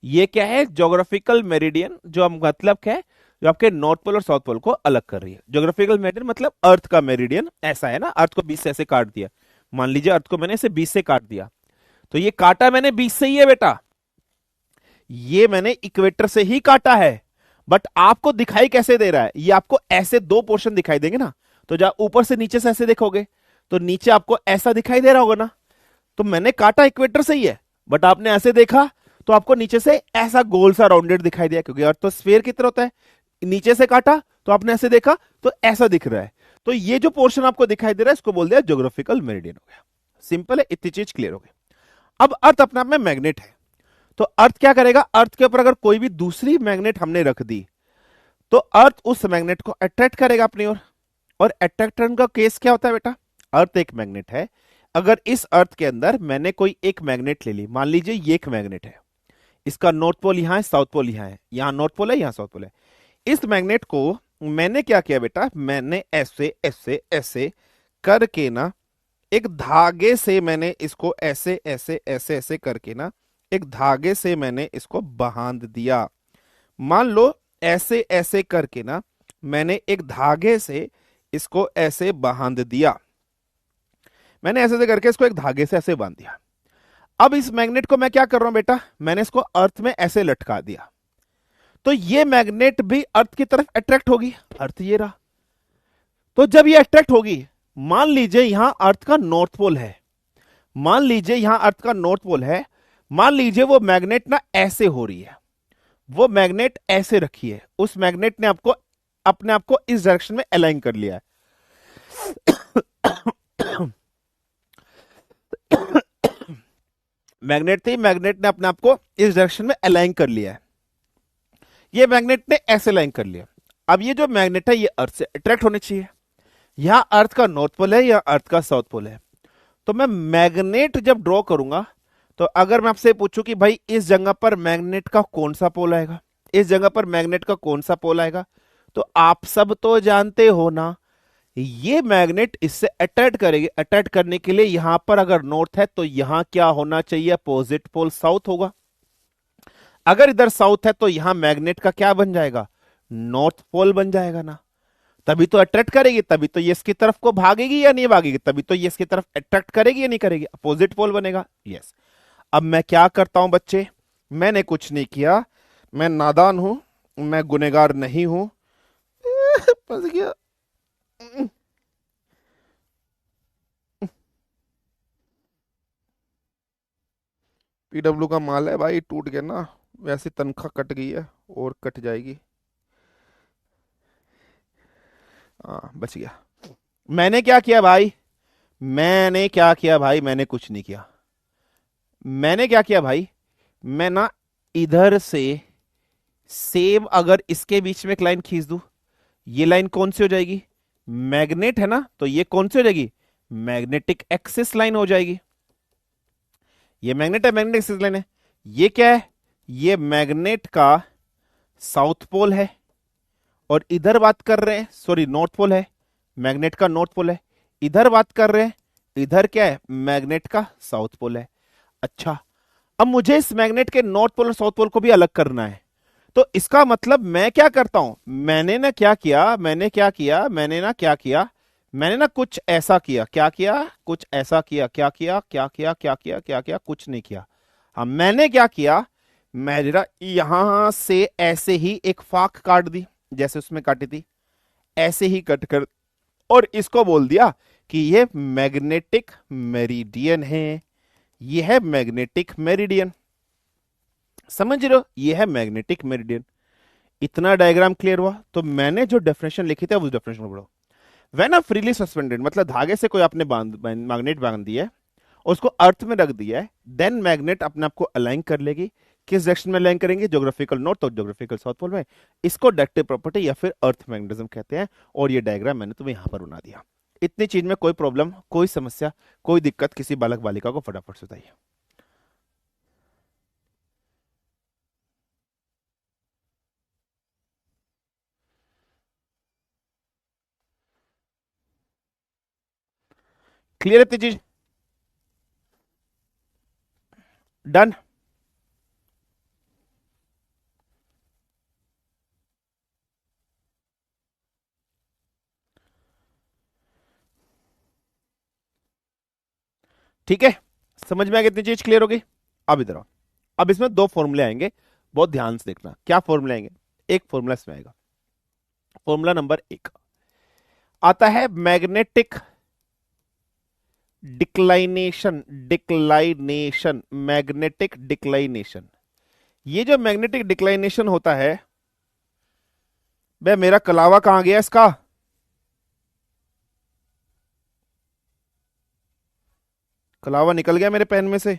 ये क्या है, ज्योग्राफिकल मेरिडियन, जो मतलब क्या है, जो आपके नॉर्थ पोल और साउथ पोल को अलग कर रही है। ज्योग्राफिकल मेरिडियन मतलब अर्थ का मेरिडियन, ऐसा है ना, अर्थ को 20 से ऐसे काट दिया। मान लीजिए अर्थ को मैंने इसे 20 से काट दिया, तो ये काटा मैंने 20 से ही है बेटा, ये मैंने इक्वेटर से ही काटा है। बट आपको दिखाई कैसे दे रहा है, ये आपको ऐसे दो पोर्शन दिखाई देंगे ना, तो जब ऊपर से नीचे से ऐसे देखोगे तो नीचे आपको ऐसा दिखाई दे रहा होगा ना। तो मैंने काटा इक्वेटर से ही है, बट आपने ऐसे देखा तो आपको नीचे से ऐसा गोल सा राउंडेड दिखाई दिया, क्योंकि अर्थ तो स्फीयर की तरह होता है। नीचे से काटा तो आपने ऐसे देखा तो ऐसा दिख रहा है। तो ये जो पोर्शन आपको दिखाई दे रहा है इसको बोल दिया ज्योग्राफिकल मेरिडियन हो गया। सिंपल है, इतनी चीज क्लियर हो गई। अब अर्थ अपने आप में मैग्नेट है, तो अर्थ क्या करेगा, अर्थ के ऊपर अगर कोई भी दूसरी मैग्नेट हमने रख दी तो अर्थ उस मैग्नेट को अट्रैक्ट करेगा अपनी ओर। और अट्रैक्शन का केस क्या होता है बेटा, अर्थ एक मैग्नेट है, अगर इस अर्थ के अंदर मैंने कोई एक मैग्नेट ले ली, मान लीजिए ये एक मैग्नेट है, इसका नॉर्थ पोल यहां है, साउथ पोल यहां है, यहां नॉर्थ पोल है, यहां साउथ पोल है। इस मैग्नेट को मैंने क्या किया बेटा, मैंने ऐसे ऐसे ऐसे करके ना एक धागे से मैंने इसको ऐसे ऐसे ऐसे ऐसे करके ना एक धागे से मैंने इसको बांध दिया। मान लो ऐसे ऐसे करके ना मैंने एक धागे से इसको ऐसे बांध दिया, मैंने ऐसे ऐसे करके इसको एक धागे से ऐसे बांध दिया। अब इस मैग्नेट को मैं क्या कर रहा हूं बेटा, मैंने इसको अर्थ में ऐसे लटका दिया, तो ये मैग्नेट भी अर्थ की तरफ अट्रैक्ट होगी, अर्थ ये रहा। तो जब ये अट्रैक्ट होगी, मान लीजिए यहां अर्थ का नॉर्थ पोल है, मान लीजिए यहां अर्थ का नॉर्थ पोल है, मान लीजिए वो मैग्नेट ना ऐसे हो रही है, वो मैग्नेट ऐसे रखी है, उस मैग्नेट ने आपको अपने आप को इस डायरेक्शन में अलाइन कर लिया है। मैग्नेट थी, मैग्नेट ने अपने आप को इस डायरेक्शन में अलाइन कर लिया है, ये मैग्नेट ने ऐसे अलाइन कर लिया। अब ये जो मैग्नेट है ये अर्थ से अट्रैक्ट होने चाहिए, यहां अर्थ का नॉर्थ पोल है या अर्थ का साउथ पोल है। तो मैं मैग्नेट जब ड्रॉ करूंगा, तो अगर मैं आपसे पूछूं कि भाई इस जगह पर मैग्नेट का कौन सा पोल आएगा, इस जगह पर मैग्नेट का कौन सा पोल आएगा, तो आप सब तो जानते हो ना, ये मैग्नेट इससे अट्रैक्ट करेगी। अट्रैक्ट करने के लिए यहां पर अगर नॉर्थ है तो यहां क्या होना चाहिए, अपोजिट पोल साउथ होगा। अगर इधर साउथ है तो यहां मैग्नेट का क्या बन जाएगा, नॉर्थ पोल बन जाएगा ना। तभी तो अट्रैक्ट करेगी, तभी तो ये इसकी तरफ को भागेगी या नहीं भागेगी, तभी तो ये इसकी तरफ अट्रैक्ट करेगी या नहीं करेगी, अपोजिट पोल बनेगा। यस। अब मैं क्या करता हूं बच्चे, मैंने कुछ नहीं किया, मैं नादान हूं, मैं गुनहगार नहीं हूं। फंस गया। पीडब्ल्यू का माल है भाई, टूट गया ना। वैसे तनख्वाह कट गई है और कट जाएगी। हाँ बच गया। मैंने क्या किया भाई, मैंने क्या किया भाई, मैंने कुछ नहीं किया। मैंने क्या किया भाई, मैं ना इधर से सेम अगर इसके बीच में एक लाइन खींच दूं, ये लाइन कौन सी हो जाएगी, मैग्नेट है ना, तो ये कौन सी हो जाएगी, मैग्नेटिक एक्सिस लाइन हो जाएगी। ये मैग्नेट है, मैग्नेटिक एक्सिस लाइन है। ये क्या है, ये मैग्नेट का साउथ पोल है, और इधर बात कर रहे हैं, सॉरी नॉर्थ पोल है, मैग्नेट का नॉर्थ पोल है। इधर बात कर रहे हैं, इधर क्या है, मैग्नेट का साउथ पोल है। अच्छा, अब मुझे इस मैग्नेट के नॉर्थ पोल और साउथ पोल को भी अलग करना है। तो इसका मतलब मैं क्या करता हूं, मैंने ना क्या किया, मैंने क्या किया, मैंने ना क्या किया, मैंने ना कुछ ऐसा किया, क्या किया, कुछ ऐसा किया, क्या किया, क्या किया, क्या किया, क्या किया, कुछ नहीं किया। हाँ मैंने क्या किया, मैं यहां से ऐसे ही एक फाक काट दी, जैसे उसमें काटी थी, ऐसे ही कट कर, और इसको बोल दिया कि ये मैग्नेटिक मेरिडियन है, ये है मैग्नेटिक मेरिडियन। समझ रहे हो, ये है मैग्नेटिक मेरिडियन। इतना डायग्राम क्लियर हुआ। तो मैंने जो डेफिनेशन लिखी थी उस डेफिनेशन को पढ़ो। वेन अ फ्रीली सस्पेंडेड, मतलब धागे से कोई आपने मैग्नेट बांध दिया है, उसको अर्थ में रख दिया है, देन मैग्नेट अपने आप को अलाइन कर लेगी। किस डायरेक्शन में अलाइन करेंगे, ज्योग्राफिकल नॉर्थ और ज्योग्राफिकल साउथ पोल में। इसको डायरेक्टिव प्रॉपर्टी या फिर अर्थ मैग्नेटिज्म कहते हैं। और ये डायग्राम मैंने तुम्हें यहां पर बना दिया। इतनी चीज में कोई प्रॉब्लम, कोई समस्या, कोई दिक्कत किसी बालक बालिका को फटाफट से बताइए। क्लियर है इतनी चीज, डन। ठीक है, समझ में आ गई, इतनी चीज क्लियर हो गई। अब इधर आओ। अब इसमें दो फॉर्मूले आएंगे, बहुत ध्यान से देखना क्या फॉर्मूले आएंगे। एक फॉर्मूला इसमें आएगा, फॉर्मूला नंबर 1 आता है magnetic declination, declination, magnetic declination. ये जो मैग्नेटिक डिक्लाइनेशन होता है, बे मेरा कलावा कहां गया इसका, कलावा निकल गया मेरे पेन में से।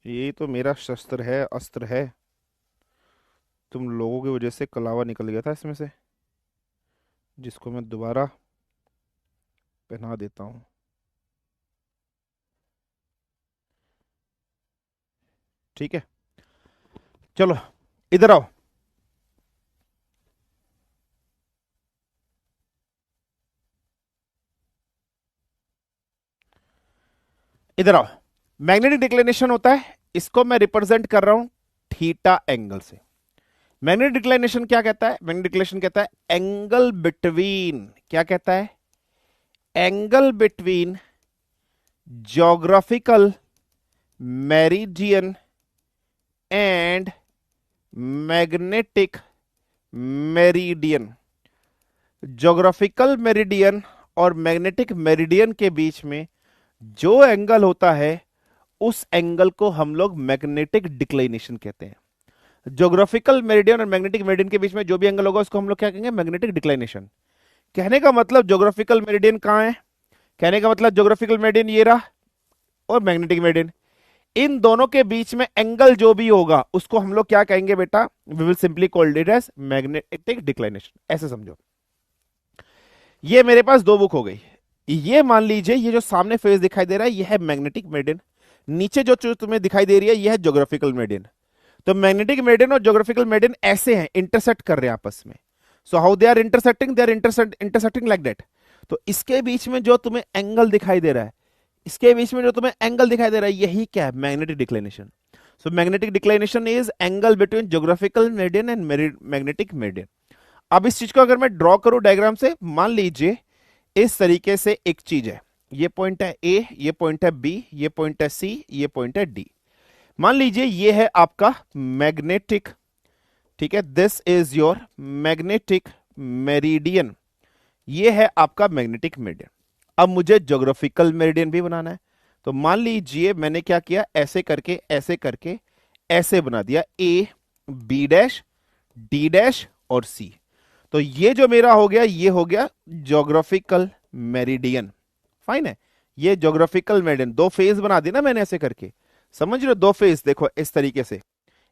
ये तो मेरा शस्त्र है, अस्त्र है। तुम लोगों की वजह से कलावा निकल गया था इसमें से, जिसको मैं दोबारा पहना देता हूं। ठीक है, चलो इधर आओ। इधर आओ। मैग्नेटिक डिक्लाइनेशन होता है, इसको मैं रिप्रेजेंट कर रहा हूं थीटा एंगल से। मैग्नेटिक डिक्लाइनेशन क्या कहता है, मैग्नेटिक डिक्लाइनेशन कहता है एंगल बिटवीन, क्या कहता है, angle between geographical meridian and magnetic meridian. Geographical meridian और मैग्नेटिक मेरिडियन के बीच में जो एंगल होता है, उस एंगल को हम लोग मैग्नेटिक डिक्लाइनेशन कहते हैं। ज्योग्राफिकल मेरिडियन और मैग्नेटिक मेरिडियन के बीच में जो भी एंगल होगा उसको हम लोग क्या कहेंगे, मैग्नेटिक डिक्लाइनेशन। कहने का मतलब ज्योग्राफिकल मेरिडियन कहां है, कहने का मतलब ज्योग्राफिकल मेरिडियन ये रहा, और मैग्नेटिक मेरिडियन, इन दोनों के बीच में एंगल जो भी होगा उसको हम लोग क्या कहेंगे बेटा, we will simply called it as magnetic declination. ऐसे समझो। ये मेरे पास दो बुक हो गई। ये मान लीजिए ये जो सामने फेस दिखाई दे रहा है ये है मैग्नेटिक मेरिडियन, नीचे जो चीज तुम्हें दिखाई दे रही है ये है ज्योग्राफिकल मेरिडियन। तो मैग्नेटिक मेरिडियन और ज्योग्राफिकल मेरिडियन ऐसे हैं, इंटरसेक्ट कर रहे हैं आपस में। So how they are intersecting, they are intersecting like that. तो इसके बीच में जो तुम्हें एंगल दिखाई दे रहा है, इसके बीच में जो तुम्हें एंगल दिखाई दे रहा है, यही क्या है, magnetic declination. So magnetic declination is angle between geographical meridian and magnetic meridian. अब इस चीज को अगर मैं ड्रॉ करूं डायग्राम से, मान लीजिए इस तरीके से एक चीज है, ये पॉइंट है ए, ये पॉइंट है बी, ये पॉइंट है सी, ये पॉइंट है डी। मान लीजिए ये है आपका मैग्नेटिक, ठीक है, this is your magnetic meridian, ये है आपका मैग्नेटिक मेरिडियन। अब मुझे ज्योग्राफिकल मेरिडियन भी बनाना है, तो मान लीजिए मैंने क्या किया, ऐसे करके ऐसे करके ऐसे बना दिया, A B dash D dash और सी। तो ये जो मेरा हो गया, ये हो गया ज्योग्राफिकल मेरिडियन। फाइन है, ये ज्योग्राफिकल मेरिडियन, दो फेज बना दी ना मैंने ऐसे करके, समझ रहे हो, दो फेज देखो इस तरीके से,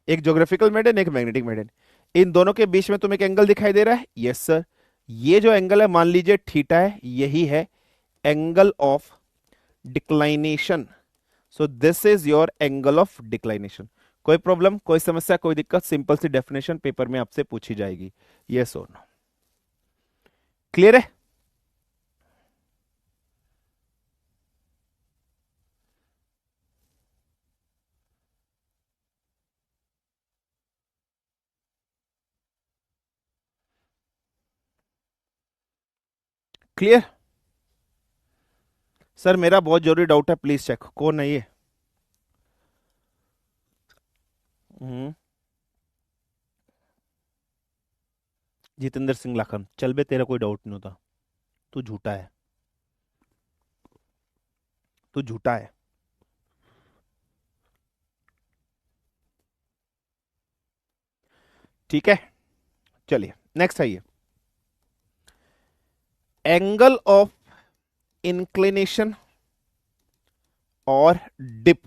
एक ज्योग्राफिकल मेरिडियन, एक मैग्नेटिक मेरिडियन। इन दोनों के बीच में तुम्हें एक एंगल दिखाई दे रहा है, यस सर, ये जो एंगल है मान लीजिए थीटा है, यही है angle of declination. So this is your angle of declination. कोई प्रॉब्लम, कोई समस्या, कोई दिक्कत, सिंपल सी डेफिनेशन पेपर में आपसे पूछी जाएगी, यस और नो। क्लियर है? क्लियर? सर मेरा बहुत जरूरी डाउट है, प्लीज चेक, कौन है ये? हम्म, जितेंद्र सिंह लाखन, चल बे, तेरा कोई डाउट नहीं होता, तू झूठा है, तू झूठा है। ठीक है, चलिए नेक्स्ट आइए, एंगल ऑफ इंक्लिनेशन और डिप,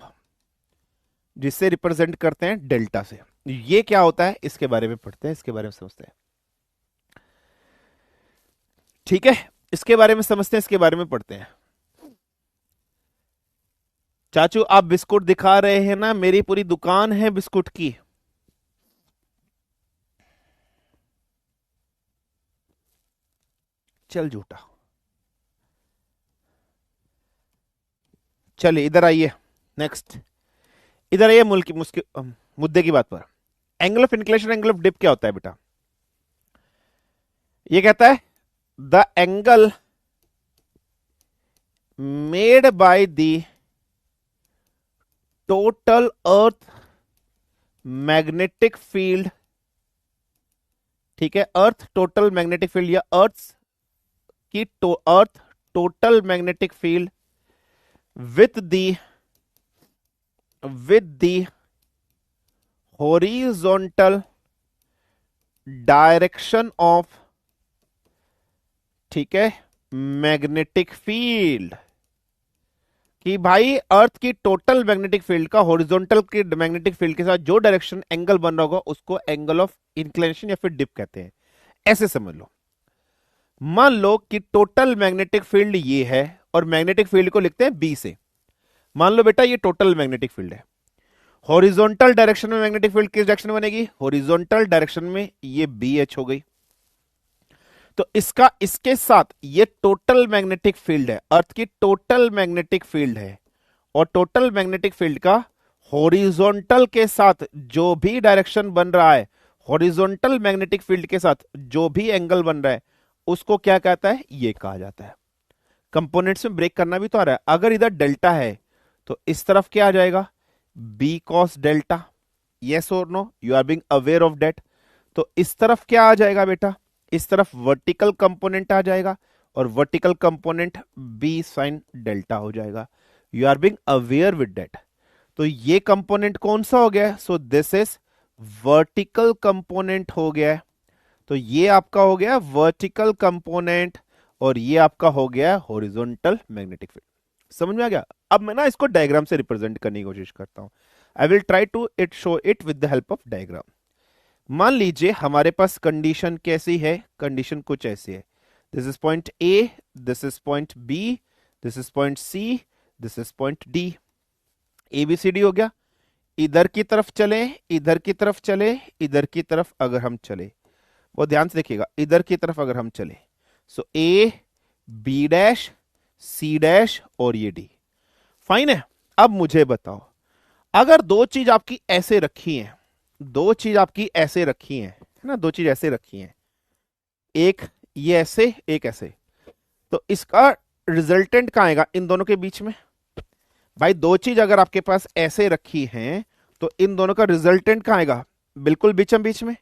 जिसे रिप्रेजेंट करते हैं डेल्टा से, ये क्या होता है इसके बारे में पढ़ते हैं, इसके बारे में समझते हैं। ठीक है, इसके बारे में समझते हैं, इसके बारे में पढ़ते हैं। चाचू आप बिस्कुट दिखा रहे हैं ना, मेरी पूरी दुकान है बिस्कुट की। चल झूठा। चलिए इधर आइए, नेक्स्ट, इधर आइए मुद्दे की बात पर। Angle of inclination, angle of dip क्या होता है बेटा? ये कहता है the angle made by the total earth magnetic field, ठीक है, अर्थ टोटल मैग्नेटिक फील्ड या अर्थ की earth total magnetic field with the horizontal direction of, ठीक है, मैग्नेटिक फील्ड, कि भाई अर्थ की टोटल मैग्नेटिक फील्ड का हॉरिजॉन्टल की मैग्नेटिक फील्ड के साथ जो डायरेक्शन एंगल बन रहा होगा उसको एंगल ऑफ इंक्लिनेशन या फिर डिप कहते हैं। ऐसे समझ लो, मान लो कि टोटल मैग्नेटिक फील्ड ये है और मैग्नेटिक फील्ड को लिखते हैं बी से। मान लो बेटा ये टोटल मैग्नेटिक फील्ड है, हॉरिजॉन्टल डायरेक्शन में मैग्नेटिक फील्ड किस डायरेक्शन में बनेगी? हॉरिजॉन्टल डायरेक्शन में, ये बी एच हो गई। तो इसका इसके साथ ये टोटल मैग्नेटिक फील्ड है, अर्थ की टोटल मैग्नेटिक फील्ड है, और टोटल मैग्नेटिक फील्ड का हॉरिजॉन्टल के साथ जो भी डायरेक्शन बन रहा है, हॉरिजॉन्टल मैग्नेटिक फील्ड के साथ जो भी एंगल बन रहा है उसको क्या कहता है? ये कहा जाता है। कंपोनेंट्स में ब्रेक करना भी तो आ रहा है, अगर इधर डेल्टा है तो इस तरफ क्या आ जाएगा? बी कॉस डेल्टा, यस और no, you are being aware of that. तो इस तरफ क्या आ जाएगा बेटा? इस तरफ वर्टिकल कंपोनेंट आ जाएगा, और vertical component B sine delta हो जाएगा। You are being aware with that. तो ये कंपोनेंट कौन सा हो गया? So this is vertical component हो गया है। तो ये आपका हो गया वर्टिकल कंपोनेंट, और ये आपका हो गया हॉरिजॉन्टल मैग्नेटिक फील्ड। समझ में आ गया? अब मैं ना इसको डायग्राम से रिप्रेजेंट करने की कोशिश करता हूं। I will try to it show it with the help of diagram. मान लीजिए हमारे पास कंडीशन कैसी है? कंडीशन कुछ ऐसी है, this is point A, this is point B, this is point C, this is point D. A B C D हो गया। इधर की तरफ चले, इधर की तरफ चले, इधर की तरफ अगर हम चले, वो ध्यान से देखिएगा, इधर की तरफ अगर हम चले, so A B dash C dash और ये डी। फाइन है। अब मुझे बताओ, अगर दो चीज आपकी ऐसे रखी हैं, दो चीज आपकी ऐसे रखी हैं, है ना, दो चीज ऐसे रखी हैं, एक ये ऐसे, एक ऐसे, तो इसका रिजल्टेंट कहाँ आएगा इन दोनों के बीच में? भाई दो चीज अगर आपके पास ऐसे रखी हैं तो इन दोनों का रिजल्टेंट कहाँ आएगा? बिल्कुल बीचम बीच में।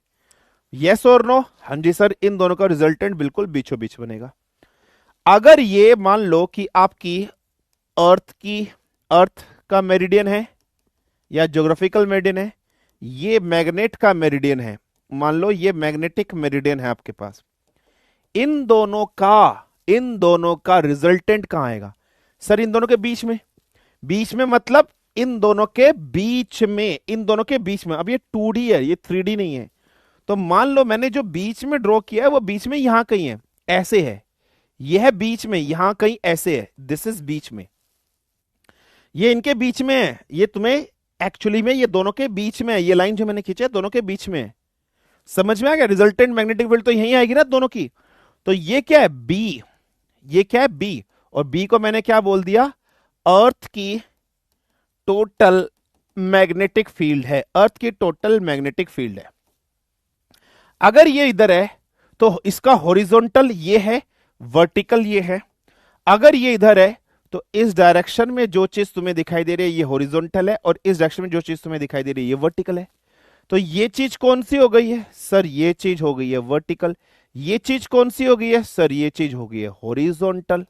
यस और नो? हाँ जी सर, इन दोनों का रिजल्टेंट बिल्कुल बीचों बीच बनेगा। अगर ये मान लो कि आपकी अर्थ का मेरिडियन है या ज्योग्राफिकल मेरिडियन है, ये मैग्नेट का मेरिडियन है, मान लो ये मैग्नेटिक मेरिडियन है आपके पास, इन दोनों का रिजल्टेंट कहां आएगा? सर इन दोनों के बीच में। बीच में मतलब इन दोनों के बीच में, इन दोनों के बीच में। अब ये 2D है, ये 3D नहीं है। तो मान लो मैंने जो बीच में ड्रॉ किया है वो बीच में यहां कहीं है, ऐसे है। यह बीच में यहां कहीं ऐसे है, दिस इज बीच में। ये इनके बीच में है, ये तुम्हें एक्चुअली में ये दोनों के बीच में है, ये लाइन जो मैंने खींची है दोनों के बीच में है। समझ में आ गया? रिजल्टेंट मैग्नेटिक फील्ड तो यही आएगी ना दोनों की। तो ये क्या है? बी। ये क्या है? बी। और बी को मैंने क्या बोल दिया? अर्थ की टोटल मैग्नेटिक फील्ड है, अर्थ की टोटल मैग्नेटिक फील्ड है। अगर ये इधर है तो इसका हॉरिजॉन्टल ये है, वर्टिकल ये है। अगर ये इधर है तो इस डायरेक्शन में जो चीज तुम्हें दिखाई दे रही है ये हॉरिजॉन्टल है, और इस डायरेक्शन में जो चीज तुम्हें दिखाई दे रही है ये वर्टिकल है। तो ये चीज कौन सी हो गई है? सर ये चीज हो गई है वर्टिकल। ये चीज कौन सी हो गई है? सर ये चीज हो गई है हॉरिजॉन्टल।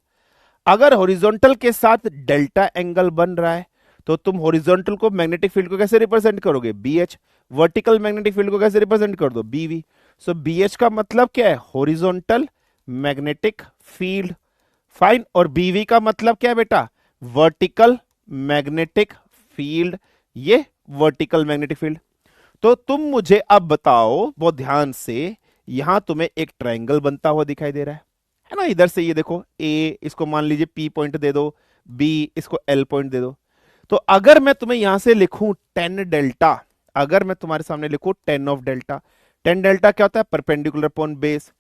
अगर हॉरिजॉन्टल के साथ डेल्टा एंगल बन रहा है तो तुम हॉरिजॉन्टल को मैग्नेटिक फील्ड को कैसे रिप्रेजेंट करोगे? BH। वर्टिकल मैग्नेटिक फील्ड को कैसे रिप्रेजेंट कर दो? BV। सो BH का मतलब क्या है? Horizontal magnetic field. फाइन। और BV का मतलब क्या है बेटा? Vertical magnetic field. ये वर्टिकल मैग्नेटिक फील्ड। तो तुम मुझे अब बताओ बहुत ध्यान से, यहां तुम्हें एक ट्रायंगल बनता हुआ दिखाई दे रहा है ना? इधर से ये देखो, ए इसको मान लीजिए P पॉइंट दे दो, B इसको L पॉइंट दे दो। तो अगर मैं तुम्हें यहां से लिखूं 10 डेल्टा, अगर मैं तुम्हारे सामने लिखूं 10 ऑफ डेल्टा, 10 डेल्टा क्या होता है? Perpendicular upon base.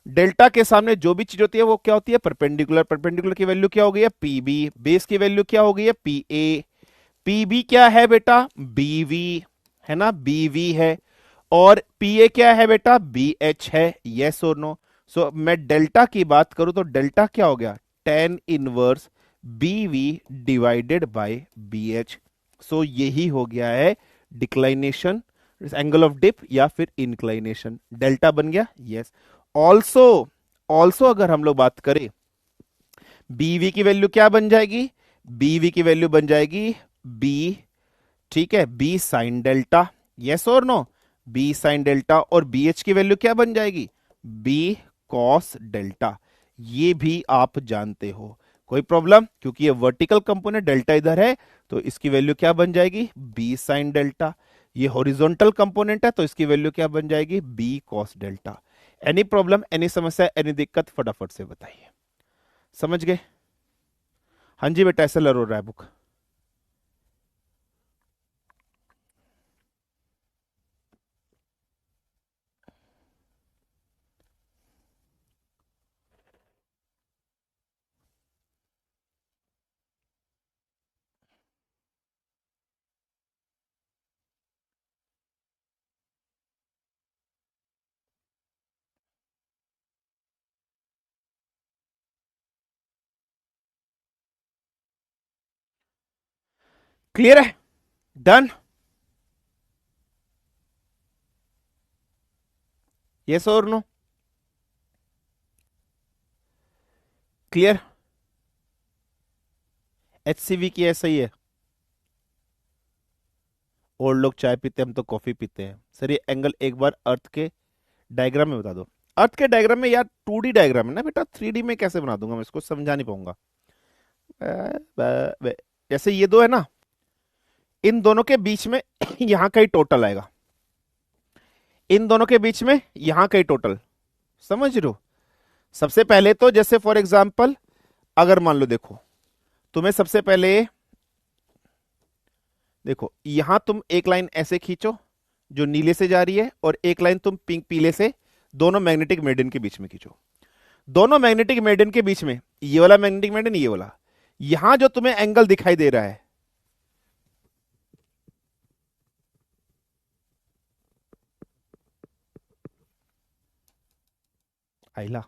डेल्टा के सामने जो भी चीज होती है वो क्या होती है? परपेंडिकुलर। परपेंडिकुलर की वैल्यू क्या हो गई है? PB। बेस की वैल्यू क्या हो गई है? PA। PB क्या है बेटा? BV है ना, BV है। और PA क्या है बेटा? BH है। यस और नो? सो मैं डेल्टा की बात करूं तो डेल्टा क्या हो गया? 10 inverse BV divided by BH। सो यही हो गया है डिक्लाइनेशन, एंगल ऑफ डिप या फिर इंक्लाइनेशन। डेल्टा बन गया। यस। ऑल्सो ऑल्सो अगर हम लोग बात करें, BV की वैल्यू क्या बन जाएगी? BV की वैल्यू बन जाएगी B, ठीक है, B साइन डेल्टा। यस और नो? B sine delta. और BH की वैल्यू क्या बन जाएगी? B cos delta. ये भी आप जानते हो, कोई प्रॉब्लम? क्योंकि ये वर्टिकल कंपोनेंट डेल्टा इधर है तो इसकी वैल्यू क्या बन जाएगी? B sine delta. ये हॉरिजॉन्टल कंपोनेंट है तो इसकी वैल्यू क्या बन जाएगी? B cos delta. Any problem, any समस्या, एनी दिक्कत, फटाफट से बताइए। समझ गए? हाँ जी बेटा, ऐसा हो रहा है बुक। क्लियर है? डन? यस और नो? क्लियर? HCV की ऐसा ही है। और लोग चाय पीते हैं, हम तो कॉफी पीते हैं। सर ये एंगल एक बार अर्थ के डायग्राम में बता दो। अर्थ के डायग्राम में यार 2D डायग्राम है ना बेटा, 3D में कैसे बना दूंगा मैं इसको? समझा नहीं पाऊंगा। जैसे ये दो है ना, इन दोनों के बीच में यहां का ही टोटल आएगा, इन दोनों के बीच में यहां का ही टोटल। समझ रहे हो? सबसे पहले तो जैसे फॉर एग्जाम्पल, अगर मान लो देखो, तुम्हें सबसे पहले देखो यहां तुम एक लाइन ऐसे खींचो जो नीले से जा रही है, और एक लाइन तुम पिंक पीले से, दोनों मैग्नेटिक मेरिडियन के बीच में खींचो। दोनों मैग्नेटिक मेरिडियन के बीच में ये वाला मैग्नेटिक मेरिडियन, ये वाला, यहां जो तुम्हें एंगल दिखाई दे रहा है, आइला,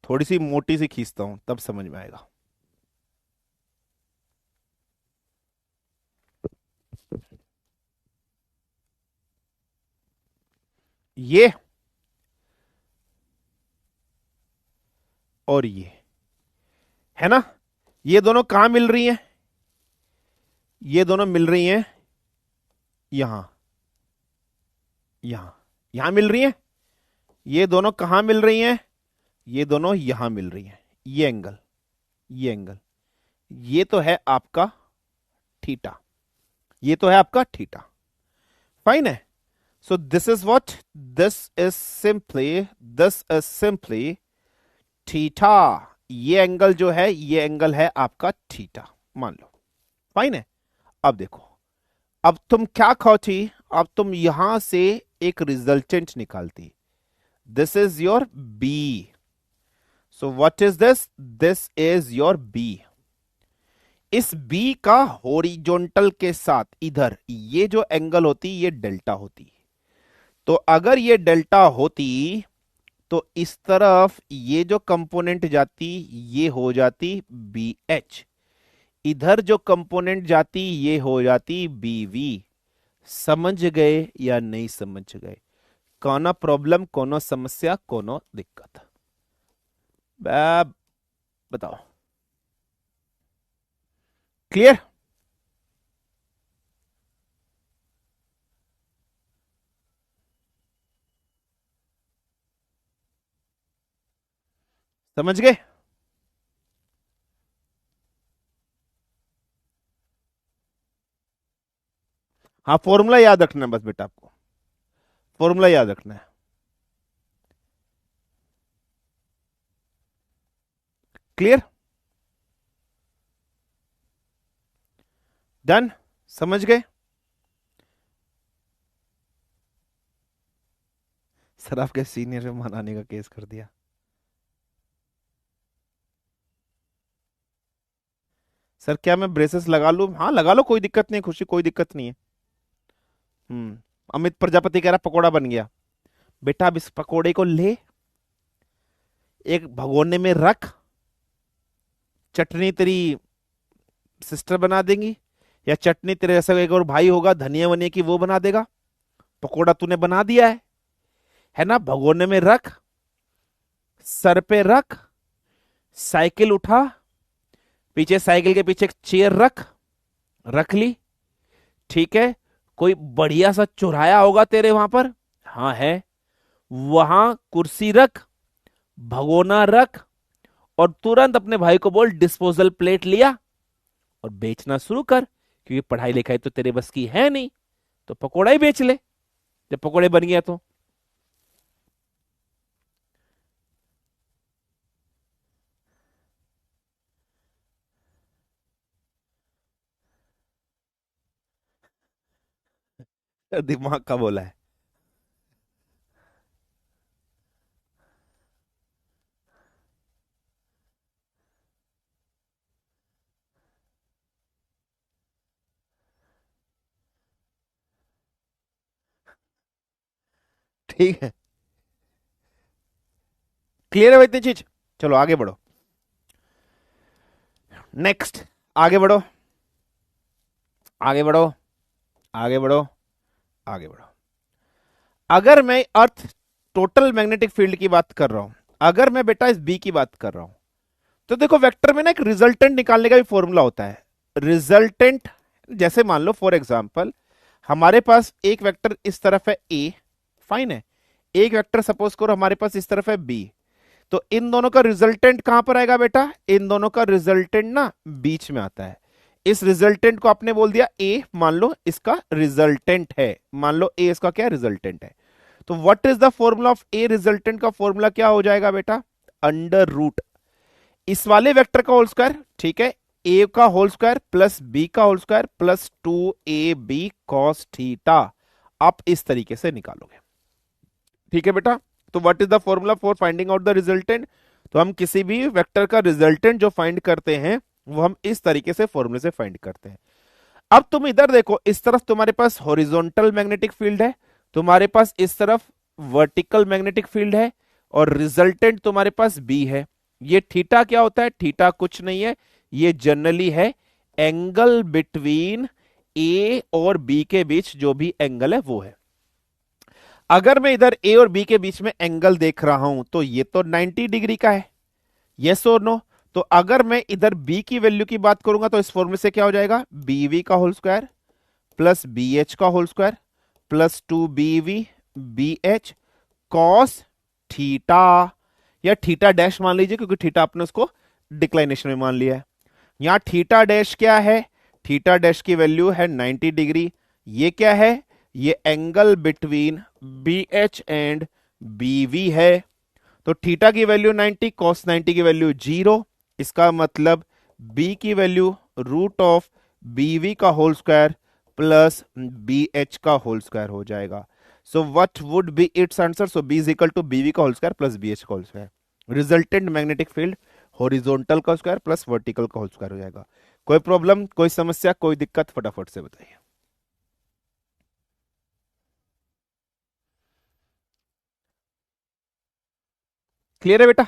थोड़ी सी मोटी सी खींचता हूं तब समझ में आएगा। ये और ये है ना, ये दोनों कहां मिल रही हैं? ये दोनों मिल रही हैं यहां, यहां, यहां मिल रही हैं। ये दोनों कहां मिल रही हैं? ये दोनों यहां मिल रही हैं। ये एंगल, ये एंगल, ये तो है आपका थीटा, ये तो है आपका थीटा। फाइन है। सो this is what, this is simply theta. ये एंगल जो है, ये एंगल है आपका थीटा, मान लो। फाइन है। अब देखो, अब तुम क्या खोती, अब तुम यहां से एक रिजल्टेंट निकालती। This is your B. So what is this? This is your B. इस बी का हॉरिजॉन्टल के साथ इधर ये जो एंगल होती, ये डेल्टा होती। तो अगर ये डेल्टा होती तो इस तरफ ये जो कंपोनेंट जाती ये हो जाती बी एच, इधर जो कंपोनेंट जाती ये हो जाती बी वी। समझ गए या नहीं समझ गए? कोनो प्रॉब्लम, कोनो समस्या, कोनो दिक्कत? बताओ। क्लियर? समझ गए? हाँ, फॉर्मूला याद रखना है बस बेटा, आपको फॉर्मूला याद रखना है। क्लियर? डन? समझ गए? सर आपके सीनियर में मनाने का केस कर दिया। सर क्या मैं ब्रेसेस लगा लूं? हाँ लगा लो, कोई दिक्कत नहीं, खुशी कोई दिक्कत नहीं है। अमित प्रजापति कह रहा पकोड़ा बन गया। बेटा अब इस पकोड़े को ले, एक भगोने में रख, चटनी तेरी सिस्टर बना देंगी, या चटनी तेरे जैसा एक और भाई होगा धनिया वनिया की, वो बना देगा। पकोड़ा तूने बना दिया है ना? भगोने में रख, सर पे रख, साइकिल उठा, पीछे साइकिल के पीछे एक चेयर रख, रख ली, ठीक है। कोई बढ़िया सा चौराया होगा तेरे वहां पर, हाँ है, वहां कुर्सी रख, भगोना रख, और तुरंत अपने भाई को बोल डिस्पोजल प्लेट लिया और बेचना शुरू कर, क्योंकि पढ़ाई लिखाई तो तेरे बस की है नहीं, तो पकोड़ा ही बेच ले जब पकोड़े बन गया तो। दिमाग का बोला है। ठीक है, क्लियर है भाई इतनी चीज? चलो आगे बढ़ो, नेक्स्ट, आगे बढ़ो, आगे बढ़ो, आगे बढ़ो, आगे बढ़ो। अगर मैं अर्थ टोटल मैग्नेटिक फील्ड की बात कर रहा हूं, अगर मैं बेटा इस बी की बात कर रहा हूं, तो देखो वेक्टर में ना एक रिजल्टेंट निकालने का भी फॉर्मूला होता है। रिजल्टेंट, जैसे मान लो फॉर एग्जांपल हमारे पास एक वेक्टर इस तरफ है ए, फाइन है, एक वेक्टर सपोज करो हमारे पास इस तरफ है बी, तो इन दोनों का रिजल्टेंट कहां पर आएगा बेटा? इन दोनों का रिजल्टेंट ना बीच में आता है। इस रिजल्टेंट को आपने बोल दिया ए, मान लो इसका रिजल्टेंट है, मान लो ए इसका क्या रिजल्टेंट है। तो what is the formula of A resultant? का फॉर्मूला क्या हो जाएगा बेटा? अंडर रूट इस वाले वेक्टर का होल स्क्वायर, ठीक है, ए का होल स्क्वायर प्लस बी का whole square plus 2ab cos theta. आप इस तरीके से निकालोगे, ठीक है बेटा। तो what is the formula for finding out the resultant? तो हम किसी भी वेक्टर का रिजल्टेंट जो फाइंड करते हैं वो हम इस तरीके से फॉर्मूले से फाइंड करते हैं। अब तुम इधर देखो, इस तरफ तुम्हारे पास हॉरिजॉन्टल मैग्नेटिक फील्ड है, तुम्हारे पास इस तरफ वर्टिकल मैग्नेटिक फील्ड है, और रिजल्टेंट तुम्हारे पास बी है। ये थीटा क्या होता है? थीटा कुछ नहीं है, ये जनरली है एंगल बिटवीन ए और बी के बीच जो भी एंगल है वो है। अगर मैं इधर ए और बी के बीच में एंगल देख रहा हूं तो ये तो 90 डिग्री का है, यस और नो? तो अगर मैं इधर बी की वैल्यू की बात करूंगा तो इस फॉर्मूले से क्या हो जाएगा? बी वी का whole square plus B H का whole square plus 2 BV BH cos theta, या थीटा डैश मान लीजिए क्योंकि थीटा आपने उसको डिक्लाइनेशन में मान लिया है। यहां थीटा डैश क्या है? थीटा डैश की वैल्यू है 90 डिग्री। ये क्या है? ये angle between B H and B V है। तो थीटा की वैल्यू 90, कॉस 90 की वैल्यू 0। इसका मतलब बी की value root of B V का whole square plus B H का होल स्क्वायर हो जाएगा। So what would be its answer? So B is equal to B V का whole square plus B H का whole square. Resultant magnetic field horizontal का square plus vertical का whole square हो जाएगा। कोई problem, कोई समस्या, कोई दिक्कत? फटाफट से बताइए। क्लियर है बेटा?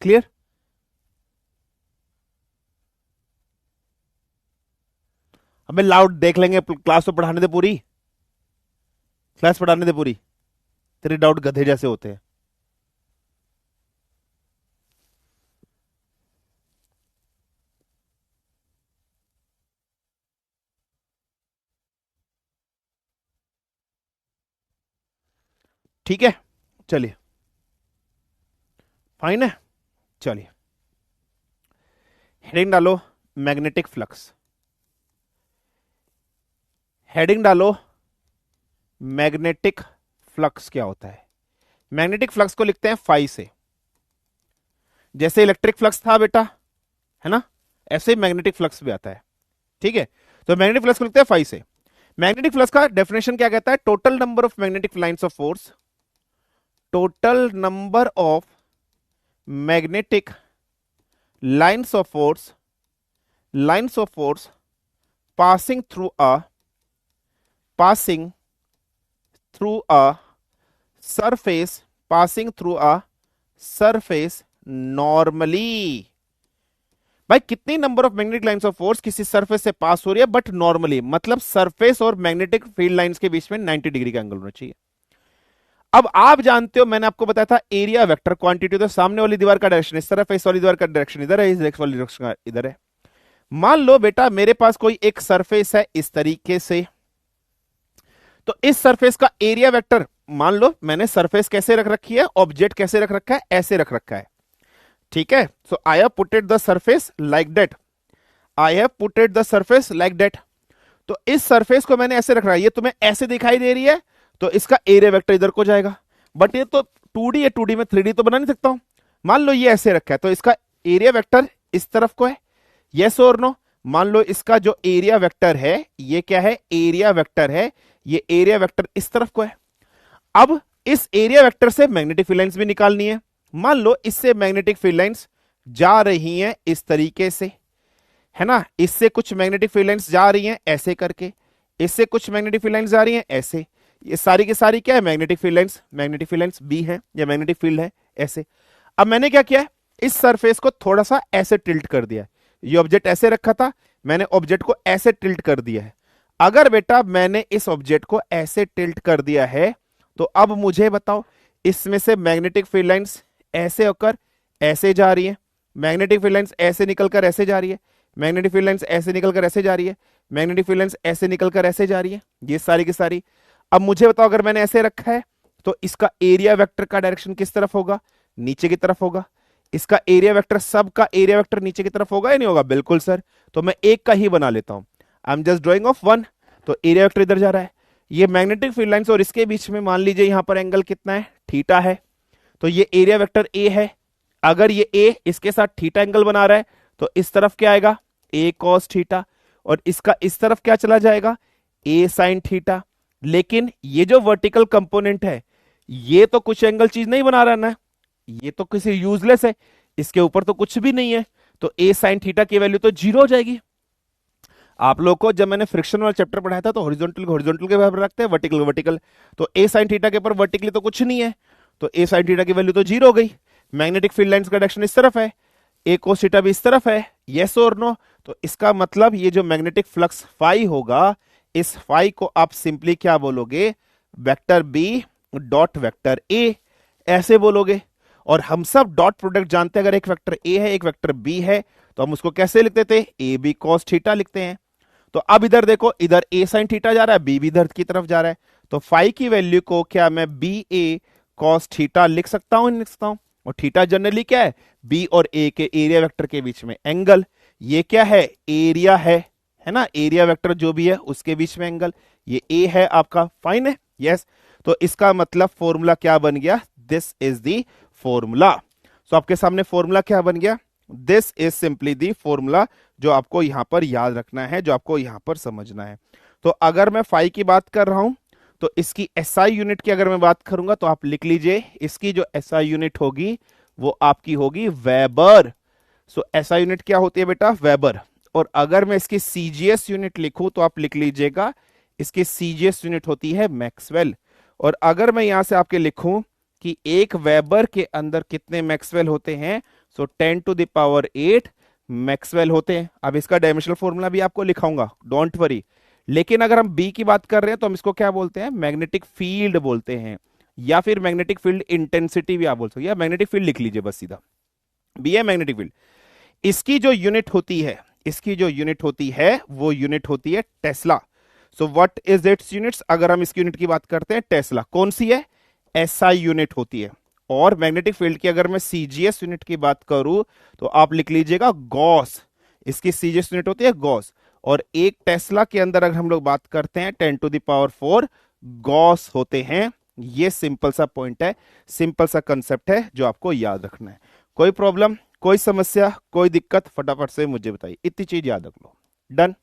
क्लियर? हमें लाउड देख लेंगे, क्लास तो पढ़ाने दे पूरी, क्लास पढ़ाने दे पूरी। तेरे डाउट गधे जैसे होते हैं। ठीक है, चलिए, फाइन है। चलिए, हेडिंग डालो मैग्नेटिक फ्लक्स। हेडिंग डालो मैग्नेटिक फ्लक्स क्या होता है? मैग्नेटिक फ्लक्स को लिखते हैं फाई से, जैसे इलेक्ट्रिक फ्लक्स था बेटा, है ना? ऐसे ही मैग्नेटिक फ्लक्स भी आता है। ठीक है, तो मैग्नेटिक फ्लक्स को लिखते हैं फाई से। मैग्नेटिक फ्लक्स का डेफिनेशन क्या कहता है? Total number of magnetic lines of force, total number of magnetic lines of force, lines of force passing through a passing through a surface, passing through a surface normally। भाई कितनी number of magnetic lines of force किसी surface से पास हो रही है but normally, मतलब surface और magnetic field lines के बीच में 90 डिग्री का एंगल होना चाहिए। अब आप जानते हो मैंने आपको बताया था एरिया वेक्टर क्वांटिटी, तो सामने वाली दीवार का डायरेक्शन इस तरफ है, इस वाली दीवार का डायरेक्शन इधर है, इस वाली डायरेक्शन इधर है। मान लो बेटा मेरे पास कोई एक सरफेस है इस तरीके से, तो इस सरफेस का एरिया वेक्टर, मान लो मैंने सरफेस कैसे रख रखी है, ऑब्जेक्ट कैसे रख रखा है, ऐसे रख रखा है। ठीक है, so I have putted the surface like that, I have putted the surface like that. तो इस सरफेस को मैंने ऐसे रख रहा है, ये तुम्हें ऐसे दिखाई दे रही है, तो इसका एरिया वेक्टर इधर को जाएगा। बट ये तो 2D है, 2D में 3D तो बना नहीं सकता हूं। मान लो ये ऐसे रखा है, तो इसका एरिया वेक्टर इस तरफ को है, यस और नो? मान लो इसका जो एरिया वेक्टर है ये क्या है? एरिया वेक्टर है, ये एरिया वेक्टर इस तरफ को है। अब इस एरिया वेक्टर से मैग्नेटिक फील्ड लाइंस भी निकालनी है। मान लो इससे मैग्नेटिक फील्ड लाइंस जा रही हैं इस तरीके से, है ना? इससे कुछ मैग्नेटिक फील्ड लाइंस जा रही हैं ऐसे करके, इससे कुछ मैग्नेटिक फील्ड लाइंस जा रही हैं ऐसे। ये सारी की सारी क्या है? Magnetic field lines, magnetic field lines B है या मैग्नेटिक फील्ड है ऐसे। अब मैंने क्या किया है? इस सरफेस को थोड़ा सा ऐसे टिल्ट कर दिया है। ये ऑब्जेक्ट ऐसे रखा था, मैंने ऑब्जेक्ट को ऐसे टिल्ट कर दिया है। अगर बेटा मैंने इस ऑब्जेक्ट को ऐसे टिल्ट कर दिया है तो अब मुझे बताओ इसमें से मैग्नेटिक फील्ड लाइंस ऐसे होकर ऐसे जा रही है, मैग्नेटिक फील्ड लाइंस ऐसे निकलकर ऐसे जा रही है, मैग्नेटिक फील्ड लाइंस ऐसे निकलकर ऐसे जा रही है, मैग्नेटिक फील्ड लाइंस ऐसे निकलकर ऐसे जा रही है, ये सारी की सारी। अब मुझे बताओ अगर मैंने ऐसे रखा है तो इसका एरिया वेक्टर का डायरेक्शन किस तरफ होगा? नीचे की तरफ होगा। इसका एरिया वेक्टर, सब का एरिया वेक्टर नीचे की तरफ होगा या नहीं होगा? बिल्कुल सर। तो मैं एक का ही बना लेता हूं, I am just drawing of one. तो एरिया वेक्टर इधर जा रहा है, ये मैग्नेटिक फील्ड लाइंस और इसके बीच में मान लीजिए यहां पर एंगल कितना है? थीटा है। तो ये एरिया वेक्टर ए है, अगर ये ए इसके साथ थीटा एंगल बना रहा है तो इस तरफ क्या आएगा? ए कॉस थीटा, और इसका इस तरफ क्या चला जाएगा? ए साइन थीटा। लेकिन ये जो वर्टिकल कंपोनेंट है ये तो कुछ एंगल चीज नहीं बना रहा ना, ये तो किसी यूजलेस है, इसके ऊपर तो कुछ भी नहीं है, तो ए साइन थीटा की वैल्यू तो 0 हो जाएगी। आप लोग को जब मैंने फ्रिक्शन वाला चैप्टर पढ़ाया था तो हॉरिजॉन्टल को हॉरिजॉन्टल के बराबर रखते हैं, वर्टिकल वर्टिकल। तो ए साइन थीटा के ऊपर वर्टिकली तो कुछ नहीं है, तो ए साइन थीटा की वैल्यू तो जीरो हो गई। मैग्नेटिक फील्ड लाइंस का डायरेक्शन इस तरफ है, ए कोस थीटा भी इस तरफ है, यस और नो। तो इसका मतलब ये जो मैग्नेटिक फ्लक्स फाई होगा, इस फाई को आप सिंपली क्या बोलोगे, vector B dot vector A, ऐसे बोलोगे। और हम सब डॉट प्रोडक्ट जानते हैं, अगर एक वेक्टर ए है एक वेक्टर बी है तो हम उसको कैसे लिखते थे, ए बी कॉस थीटा लिखते हैं। तो अब इधर देखो, इधर ए साइन थीटा जा रहा है, बी भी इधर की तरफ जा रहा है, तो फाई की वैल्यू को क्या मैं बी ए कॉस थीटा लिख सकता हूं, नहीं लिख सकता हूं। और थीटा जनरली क्या है, बी और ए के एरिया वेक्टर के बीच में एंगल। ये क्या है, एरिया है ना, एरिया वेक्टर जो भी है उसके बीच में एंगल, ये ए है आपका, फाइन है, यस। तो इसका मतलब फॉर्मूला क्या बन गया, दिस इज द फॉर्मूला। सो आपके सामने फॉर्मूला क्या बन गया, this is simply the formula, जो आपको यहां पर याद रखना है, जो आपको यहां पर समझना है। तो अगर मैं फाई की बात कर रहा हूं तो इसकी एसआई यूनिट की अगर मैं बात करूंगा तो आप लिख लीजिए, इसकी जो एसआई यूनिट होगी वो आपकी होगी वेबर। सो एसआई यूनिट क्या होती है बेटा, वेबर। और अगर मैं इसकी सीजीएस यूनिट लिखूं तो आप लिख लीजिएगा, इसकी सीजीएस यूनिट होती है मैक्सवेल। और अगर मैं यहां से आपके लिखूं कि एक वेबर के अंदर कितने मैक्सवेल होते हैं, सो 10 टू द पावर 8 मैक्सवेल होते हैं। अब इसका डायमेंशनल फॉर्मूला भी आपको लिखाऊंगा, डोंट वरी। लेकिन अगर हम बी की बात कर रहे हैं तो हम इसको क्या बोलते हैं, मैग्नेटिक फील्ड बोलते हैं, या फिर मैग्नेटिक फील्ड इंटेंसिटी भी आप बोल सकते हैं, या मैग्नेटिक फील्ड लिख लीजिए बस सीधा, बी है मैग्नेटिक फील्ड। इसकी जो यूनिट होती है, इसकी जो यूनिट होती है वो यूनिट होती है Tesla. So what is it's units, अगर हम इसकी यूनिट की बात करते हैं, टेस्ला कौन सी है, एसआई यूनिट होती है। और मैग्नेटिक फील्ड की अगर मैं सीजीएस यूनिट की बात करूं तो आप लिख लीजिएगा गॉस, इसकी सीजीएस यूनिट होती है गॉस। और एक टेस्ला के अंदर अगर हम लोग बात करते हैं 10 टू द पावर 4 गॉस होते हैं। ये सिंपल सा पॉइंट है, सिंपल सा कंसेप्ट है जो आपको याद रखना है। कोई प्रॉब्लम, कोई समस्या, कोई दिक्कत, फटाफट से मुझे बताइए, इतनी चीज याद रख लो, डन।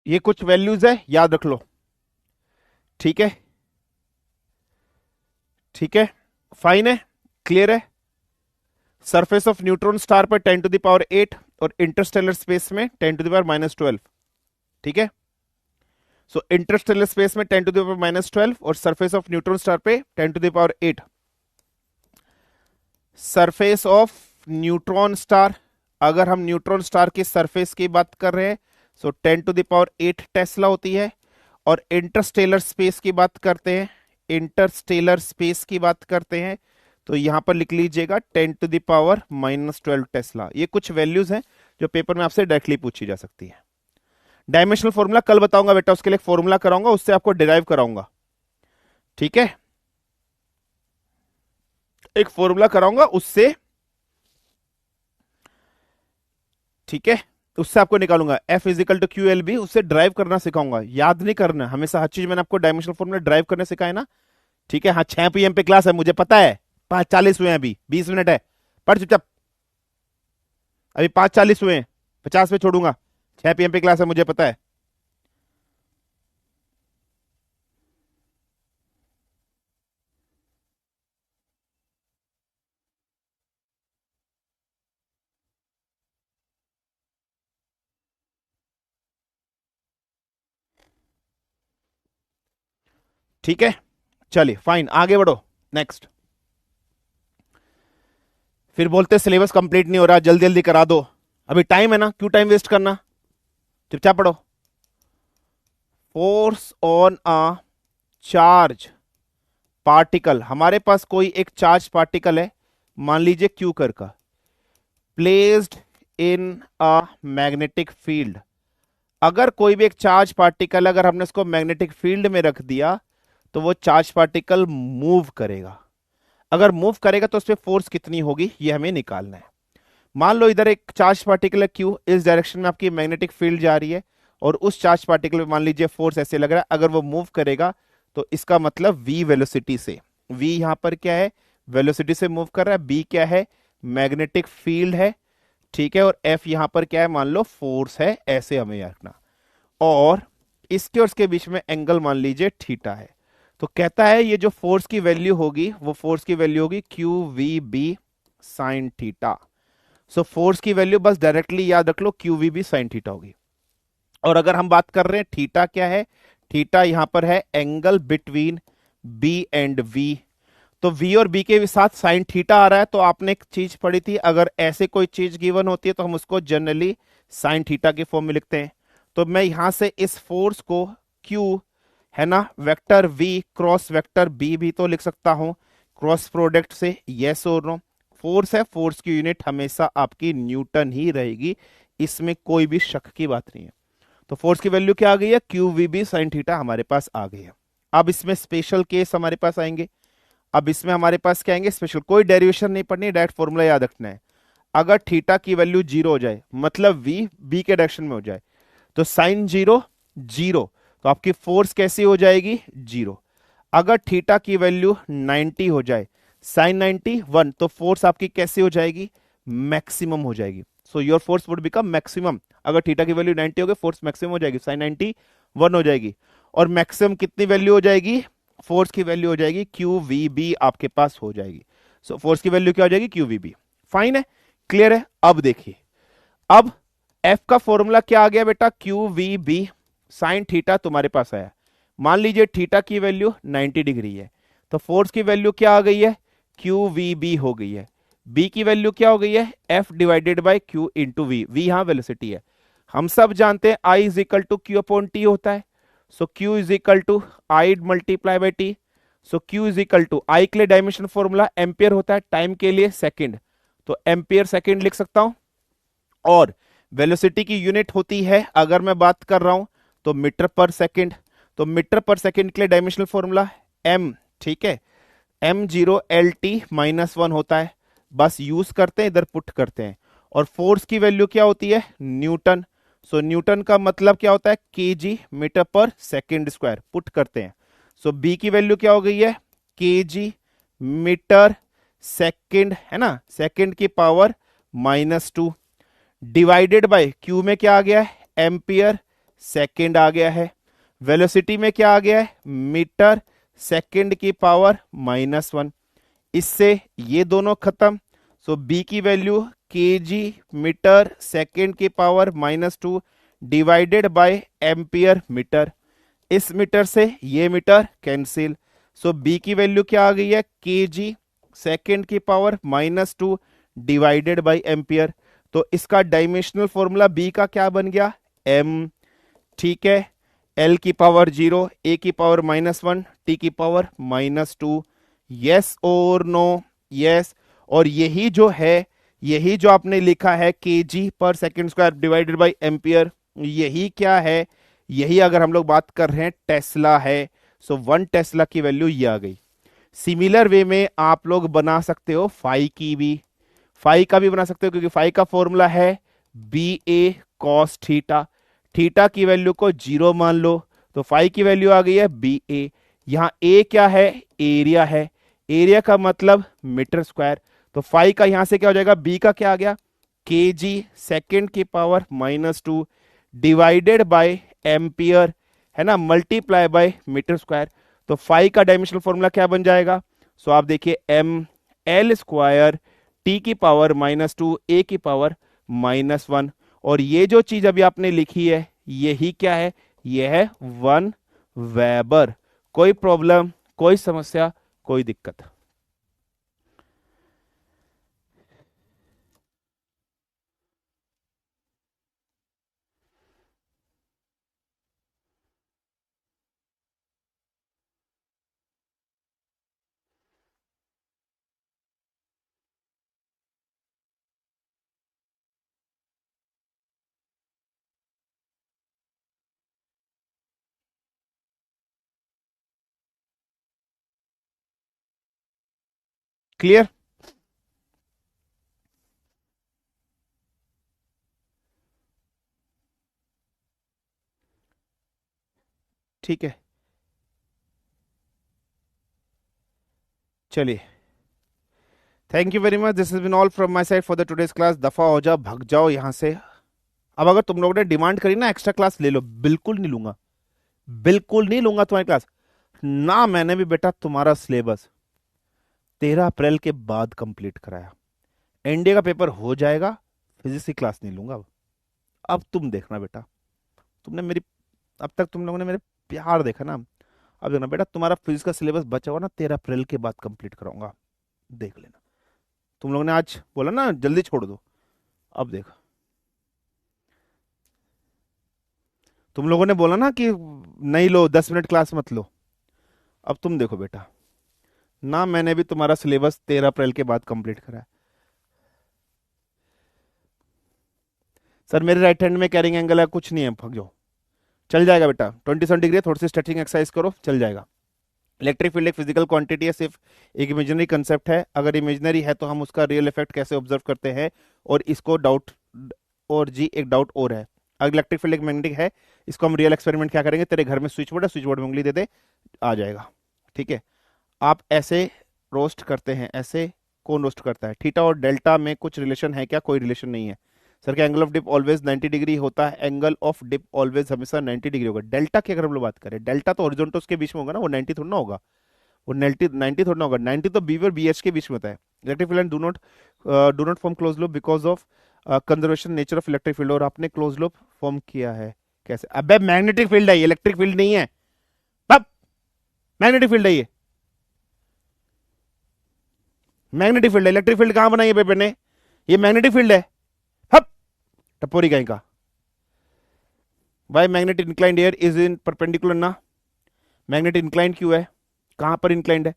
ये कुछ वैल्यूज है, याद रख लो, ठीक है, ठीक है, फाइन है, क्लियर है। सरफेस ऑफ न्यूट्रॉन स्टार पर 10 टू द पावर 8 और इंटरस्टेलर स्पेस में 10 टू द पावर -12, ठीक है। सो इंटरस्टेलर स्पेस में 10 टू द पावर -12 और सरफेस ऑफ न्यूट्रॉन स्टार पे 10 to the power 8। Surface of neutron star, अगर हम न्यूट्रॉन स्टार की सरफेस की बात कर रहे हैं सो 10 टू द पावर 8 टेस्ला होती है। और इंटरस्टेलर स्पेस की बात करते हैं, इंटरस्टेलर स्पेस की बात करते हैं तो यहां पर लिख लीजिएगा 10 टू द पावर -12 टेस्ला। ये कुछ वैल्यूज हैं जो पेपर में आपसे डायरेक्टली पूछी जा सकती है। डायमेंशनल फॉर्मूला कल बताऊंगा बेटा, उसके लिए एक फॉर्मूला कराऊंगा, उससे आपको डिराइव कराऊंगा, ठीक है, एक फॉर्मूला कराऊंगा उससे, ठीक है, उससे आपको निकालूंगा F is equal to q l B, उससे ड्राइव करना सिखाऊंगा, याद नहीं करना हमेशा, हर चीज मैंने आपको डायमेंशनल फॉर्मूला ड्राइव करने सिखाया ना, ठीक है। हाँ 6 PM पे क्लास है, मुझे पता है, 5:40 हुए हैं, अभी 20 मिनट है, पढ़ चुपचाप, अभी 5:40 हुए हैं, 50 पे छोड़ूंगा, 6 PM पे क्लास है, मुझे पता है। ठीक है, चलिए फाइन, आगे बढ़ो, नेक्स्ट। फिर बोलते सिलेबस कंप्लीट नहीं हो रहा, जल्दी जल्दी करा दो, अभी टाइम है ना, क्यों टाइम वेस्ट करना, चुपचाप पढ़ो। Force on a charge particle, हमारे पास कोई एक चार्ज पार्टिकल है, मान लीजिए क्यू कर का, placed in a magnetic field. अगर कोई भी एक चार्ज पार्टिकल, अगर हमने उसको मैग्नेटिक फील्ड में रख दिया तो वो चार्ज पार्टिकल मूव करेगा। अगर मूव करेगा तो उस पर फोर्स कितनी होगी ये हमें निकालना है। मान लो इधर एक चार्ज पार्टिकल है क्यू, इस डायरेक्शन में आपकी मैग्नेटिक फील्ड जा रही है और उस चार्ज पार्टिकल में मान लीजिए फोर्स ऐसे लग रहा है, अगर वो मूव करेगा तो इसका मतलब v वेलोसिटी से, v यहां पर क्या है, वेलोसिटी से मूव कर रहा है, b क्या है, मैग्नेटिक फील्ड है, ठीक है, और f यहां पर क्या है, मान लो फोर्स है, ऐसे हमें याद रखना। और इसके और इसके बीच में एंगल मान लीजिए थीटा है। तो कहता है ये जो फोर्स की वैल्यू होगी वो फोर्स की वैल्यू होगी Q we B sine theta. So force की वैल्यू बस डायरेक्टली याद रख लो, Q we B sine theta होगी। और अगर हम बात कर रहे हैं थीटा क्या है, थीटा यहां पर है angle between B and v. तो v और b के साथ साइन थीटा आ रहा है, तो आपने एक चीज पढ़ी थी, अगर ऐसे कोई चीज गिवन होती है तो हम उसको जनरली साइन थीटा के फॉर्म में लिखते हैं। तो मैं यहां से इस फोर्स को q है ना, vector v cross vector b भी तो लिख सकता हूं क्रॉस प्रोडक्ट से, यस और नो। फोर्स है, फोर्स की यूनिट हमेशा आपकी न्यूटन ही रहेगी, इसमें कोई भी शक की बात नहीं है। तो फोर्स की वैल्यू क्या आ गई है, q we B sine theta हमारे पास आ गई है। अब इसमें स्पेशल केस हमारे पास आएंगे। अब इसमें हमारे पास क्या आएंगे स्पेशल, कोई डेरिवेशन नहीं पढ़नी, डायरेक्ट फॉर्मूला याद रखना है। अगर थीटा की वैल्यू जीरो हो जाए, मतलब वी बी के डायरेक्शन में हो जाए, तो साइन जीरो जीरो, तो आपकी फोर्स कैसी हो जाएगी, जीरो। अगर थीटा की वैल्यू 90 हो जाए, साइन 90 1, तो फोर्स आपकी कैसी हो जाएगी, मैक्सिमम हो जाएगी। So your force would become maximum. अगर थीटा की वैल्यू 90 हो गई, फोर्स मैक्सिमम हो जाएगी, साइन 90 1 हो जाएगी। और मैक्सिमम कितनी वैल्यू हो जाएगी, फोर्स की वैल्यू हो जाएगी क्यू वी बी आपके पास हो जाएगी। सो फोर्स की वैल्यू क्या हो जाएगी, क्यू वी बी। फाइन है, क्लियर है। अब देखिए, अब एफ का फॉर्मूला क्या आ गया बेटा, q we B sine theta तुम्हारे पास आया। मान लीजिए थीटा की वैल्यू 90 डिग्री है, तो फोर्स की वैल्यू क्या आ गई है, क्यू वी बी हो गई है। बी की वैल्यू क्या हो गई है, F divided by Q into V, V यहां वेलोसिटी है। हम सब जानते हैं I is equal to Q upon T होता है। So Q is equal to I multiply by T. So Q is equal to I के लिए डायमेंशन फॉर्मूला एम्पियर होता है, टाइम के लिए सेकंड, तो एम्पियर सेकंड लिख सकता हूं। और वेलोसिटी की यूनिट होती है, अगर मैं बात कर रहा हूं तो मीटर पर सेकंड। तो मीटर पर सेकंड के लिए डायमेंशनल फॉर्मूला एम, ठीक है, M zero L T minus one होता है, बस यूज करते हैं, इधर पुट करते हैं। और फोर्स की वैल्यू क्या होती है, न्यूटन। सो न्यूटन का मतलब क्या होता है, केजी मीटर पर सेकंड स्क्वायर, पुट करते हैं। सो बी की वैल्यू क्या हो गई है, केजी मीटर सेकंड, है ना, सेकंड की पावर -2, डिवाइडेड बाय क्यू में क्या आ गया है, एम्पियर सेकंड आ गया है। वेलोसिटी में क्या आ गया है, मीटर सेकंड की पावर -1। इससे ये दोनों खत्म। सो बी की वैल्यू केजी मीटर सेकंड की power -2 divided by ampere metre. इस मीटर से ये मीटर कैंसिल। सो बी की वैल्यू क्या आ गई है, केजी सेकंड की पावर -2 डिवाइडेड बाय एम्पियर। तो इसका डायमेंशनल फॉर्मूला बी का क्या बन गया, एम, ठीक है, एल की पावर 0, ए की पावर -1, टी की पावर -2। यस और नो, यस। और यही जो है, यही जो आपने लिखा है केजी पर second square divided by ampere, यही क्या है, यही अगर हम लोग बात कर रहे हैं टेस्ला है। सो 1 टेस्ला की वैल्यू ये आ गई। सिमिलर वे में आप लोग बना सकते हो फाई की भी, फाई का भी बना सकते हो, क्योंकि फाई का फॉर्मूला है बी ए कॉस थीटा। थीटा की वैल्यू को 0 मान लो, तो फाई की वैल्यू आ गई है बी ए। यहां ए क्या है, एरिया है, एरिया का मतलब मीटर स्क्वायर। तो फाई का यहां से क्या हो जाएगा, बी का क्या आ गया, के जी सेकेंड की पावर -2 डिवाइडेड बाय एम्पियर, है ना, मल्टीप्लाई बाय मीटर स्क्वायर। तो फाई का डायमेंशनल फॉर्मूला क्या बन जाएगा, सो आप देखिए एम एल स्क्वायर टी की पावर -2 ए की पावर -1। और ये जो चीज अभी आपने लिखी है यही क्या है, ये है 1 वेबर। कोई प्रॉब्लम, कोई समस्या, कोई दिक्कत। क्लियर? ठीक है, चलिए, thank you very much, this is been all from my side for the today's class. दफा हो जाओ, भग जाओ यहां से। अब अगर तुम लोगों ने डिमांड करी ना एक्स्ट्रा क्लास ले लो, बिल्कुल नहीं लूंगा, बिल्कुल नहीं लूंगा तुम्हारी क्लास। ना मैंने भी बेटा तुम्हारा सिलेबस 13 अप्रैल के बाद कंप्लीट कराया। एनडीए का पेपर हो जाएगा, फिजिक्स की क्लास नहीं लूंगा अब तुम देखना बेटा, तुमने मेरी, अब तक तुम लोगों ने मेरे प्यार देखा ना, अब देखना बेटा तुम्हारा फिजिक्स का सिलेबस बचा हुआ ना 13 अप्रैल के बाद कंप्लीट कराऊंगा, देख लेना। तुम लोगों ने आज बोला ना जल्दी छोड़ दो, अब देखो, तुम लोगों ने बोला ना कि नहीं लो 10 मिनट क्लास मत लो, अब तुम देखो बेटा, ना मैंने भी तुम्हारा सिलेबस 13 अप्रैल के बाद कंप्लीट करा है। सर मेरे राइट हैंड में कैरिंग एंगल है, कुछ नहीं है, भाग जाओ, चल जाएगा बेटा। 27 डिग्री, थोड़ी सी स्ट्रेचिंग एक्सरसाइज करो, चल जाएगा। इलेक्ट्रिक फील्ड एक फिजिकल क्वांटिटी है, सिर्फ एक इमेजिनरी कंसेप्ट है। अगर इमेजिनरी है तो हम उसका रियल इफेक्ट कैसे ऑब्जर्व करते हैं, और इसको डाउट, और जी एक डाउट और है, अगर इलेक्ट्रिक फील्ड एक मैग्नेटिक है, इसको हम रियल एक्सपेरिमेंट क्या करेंगे, तेरे घर में स्विच बोर्ड है, स्विच बोर्ड में उंगली दे दे, आ जाएगा। ठीक है, आप ऐसे रोस्ट करते हैं, ऐसे कौन रोस्ट करता है? थीटा और डेल्टा में कुछ रिलेशन है क्या? कोई रिलेशन नहीं है। सर का angle of dip always 90 degree होता है, एंगल ऑफ डिप ऑलवेज हमेशा 90 डिग्री होगा। डेल्टा की अगर हम लोग बात करें, डेल्टा तो हॉरिजॉन्टल के बीच में होगा ना, वो 90 थोड़ा ना होगा, वो 90 थोड़ा ना होगा, 90 तो बी और बी एच के बीच में होता है। Electric field do not form close loop because of conservation nature of electric field, और आपने क्लोज लूप फॉर्म किया है कैसे? अबे मैग्नेटिक फील्ड है ये, इलेक्ट्रिक फील्ड नहीं है, अब मैग्नेटिक फील्ड है ये, मैग्नेटिक फील्ड है। इलेक्ट्रिक फील्ड कहां बनाई है पेपर ने? ये मैग्नेटिक फील्ड है, हप टपोरी कहीं का। Why magnet inclined air is in perpendicular ना, मैग्नेट इंक्लाइंड क्यों है, कहां पर इंक्लाइंड है?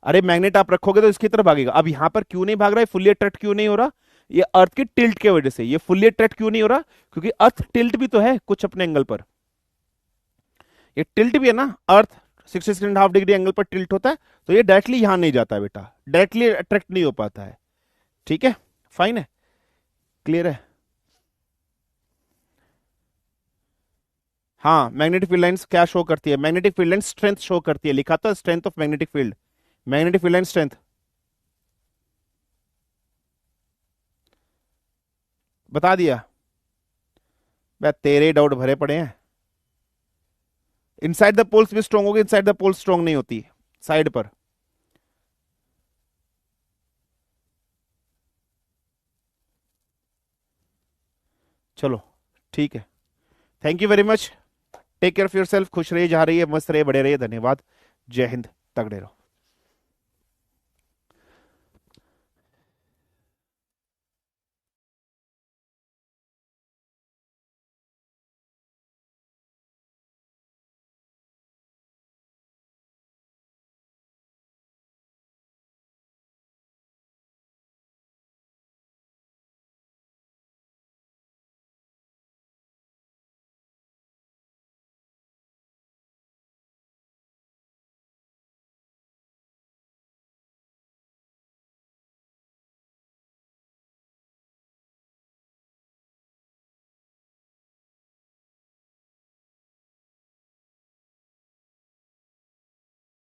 अरे मैग्नेट आप रखोगे तो इसकी तरफ भागेगा। अब यहां पर क्यों नहीं भाग रहा है, फुल्ली अट्रैक्ट क्यों नहीं हो रहा? ये अर्थ की टिल्ट के वजह से। ये फुल्ली अट्रैक्ट क्यों नहीं हो रहा? क्योंकि अर्थ टिल्ट भी तो है कुछ अपने एंगल पर, ये टिल्ट भी है ना, अर्थ 66.5 डिग्री एंगल पर टिल्ट होता है, तो ये डायरेक्टली यहां नहीं जाता है बेटा, डायरेक्टली अट्रैक्ट नहीं हो पाता है। ठीक है, फाइन है, क्लियर है? हाँ, मैग्नेटिक फील्ड लाइंस क्या शो करती है? Magnetic field lines strength show करती है, लिखा था strength of magnetic field, magnetic field line strength बता दिया। बे तेरे डाउट भरे पड़े हैं। इनसाइड द पोल्स भी स्ट्रॉन्ग होगी, इनसाइड द पोल्स स्ट्रॉन्ग नहीं होती, साइड पर। चलो ठीक है, thank you very much, take care of yourself, खुश रहिए, जहां रहिए, मस्त रहिए, बड़े रहिए, धन्यवाद, जय हिंद, तगड़े रहो।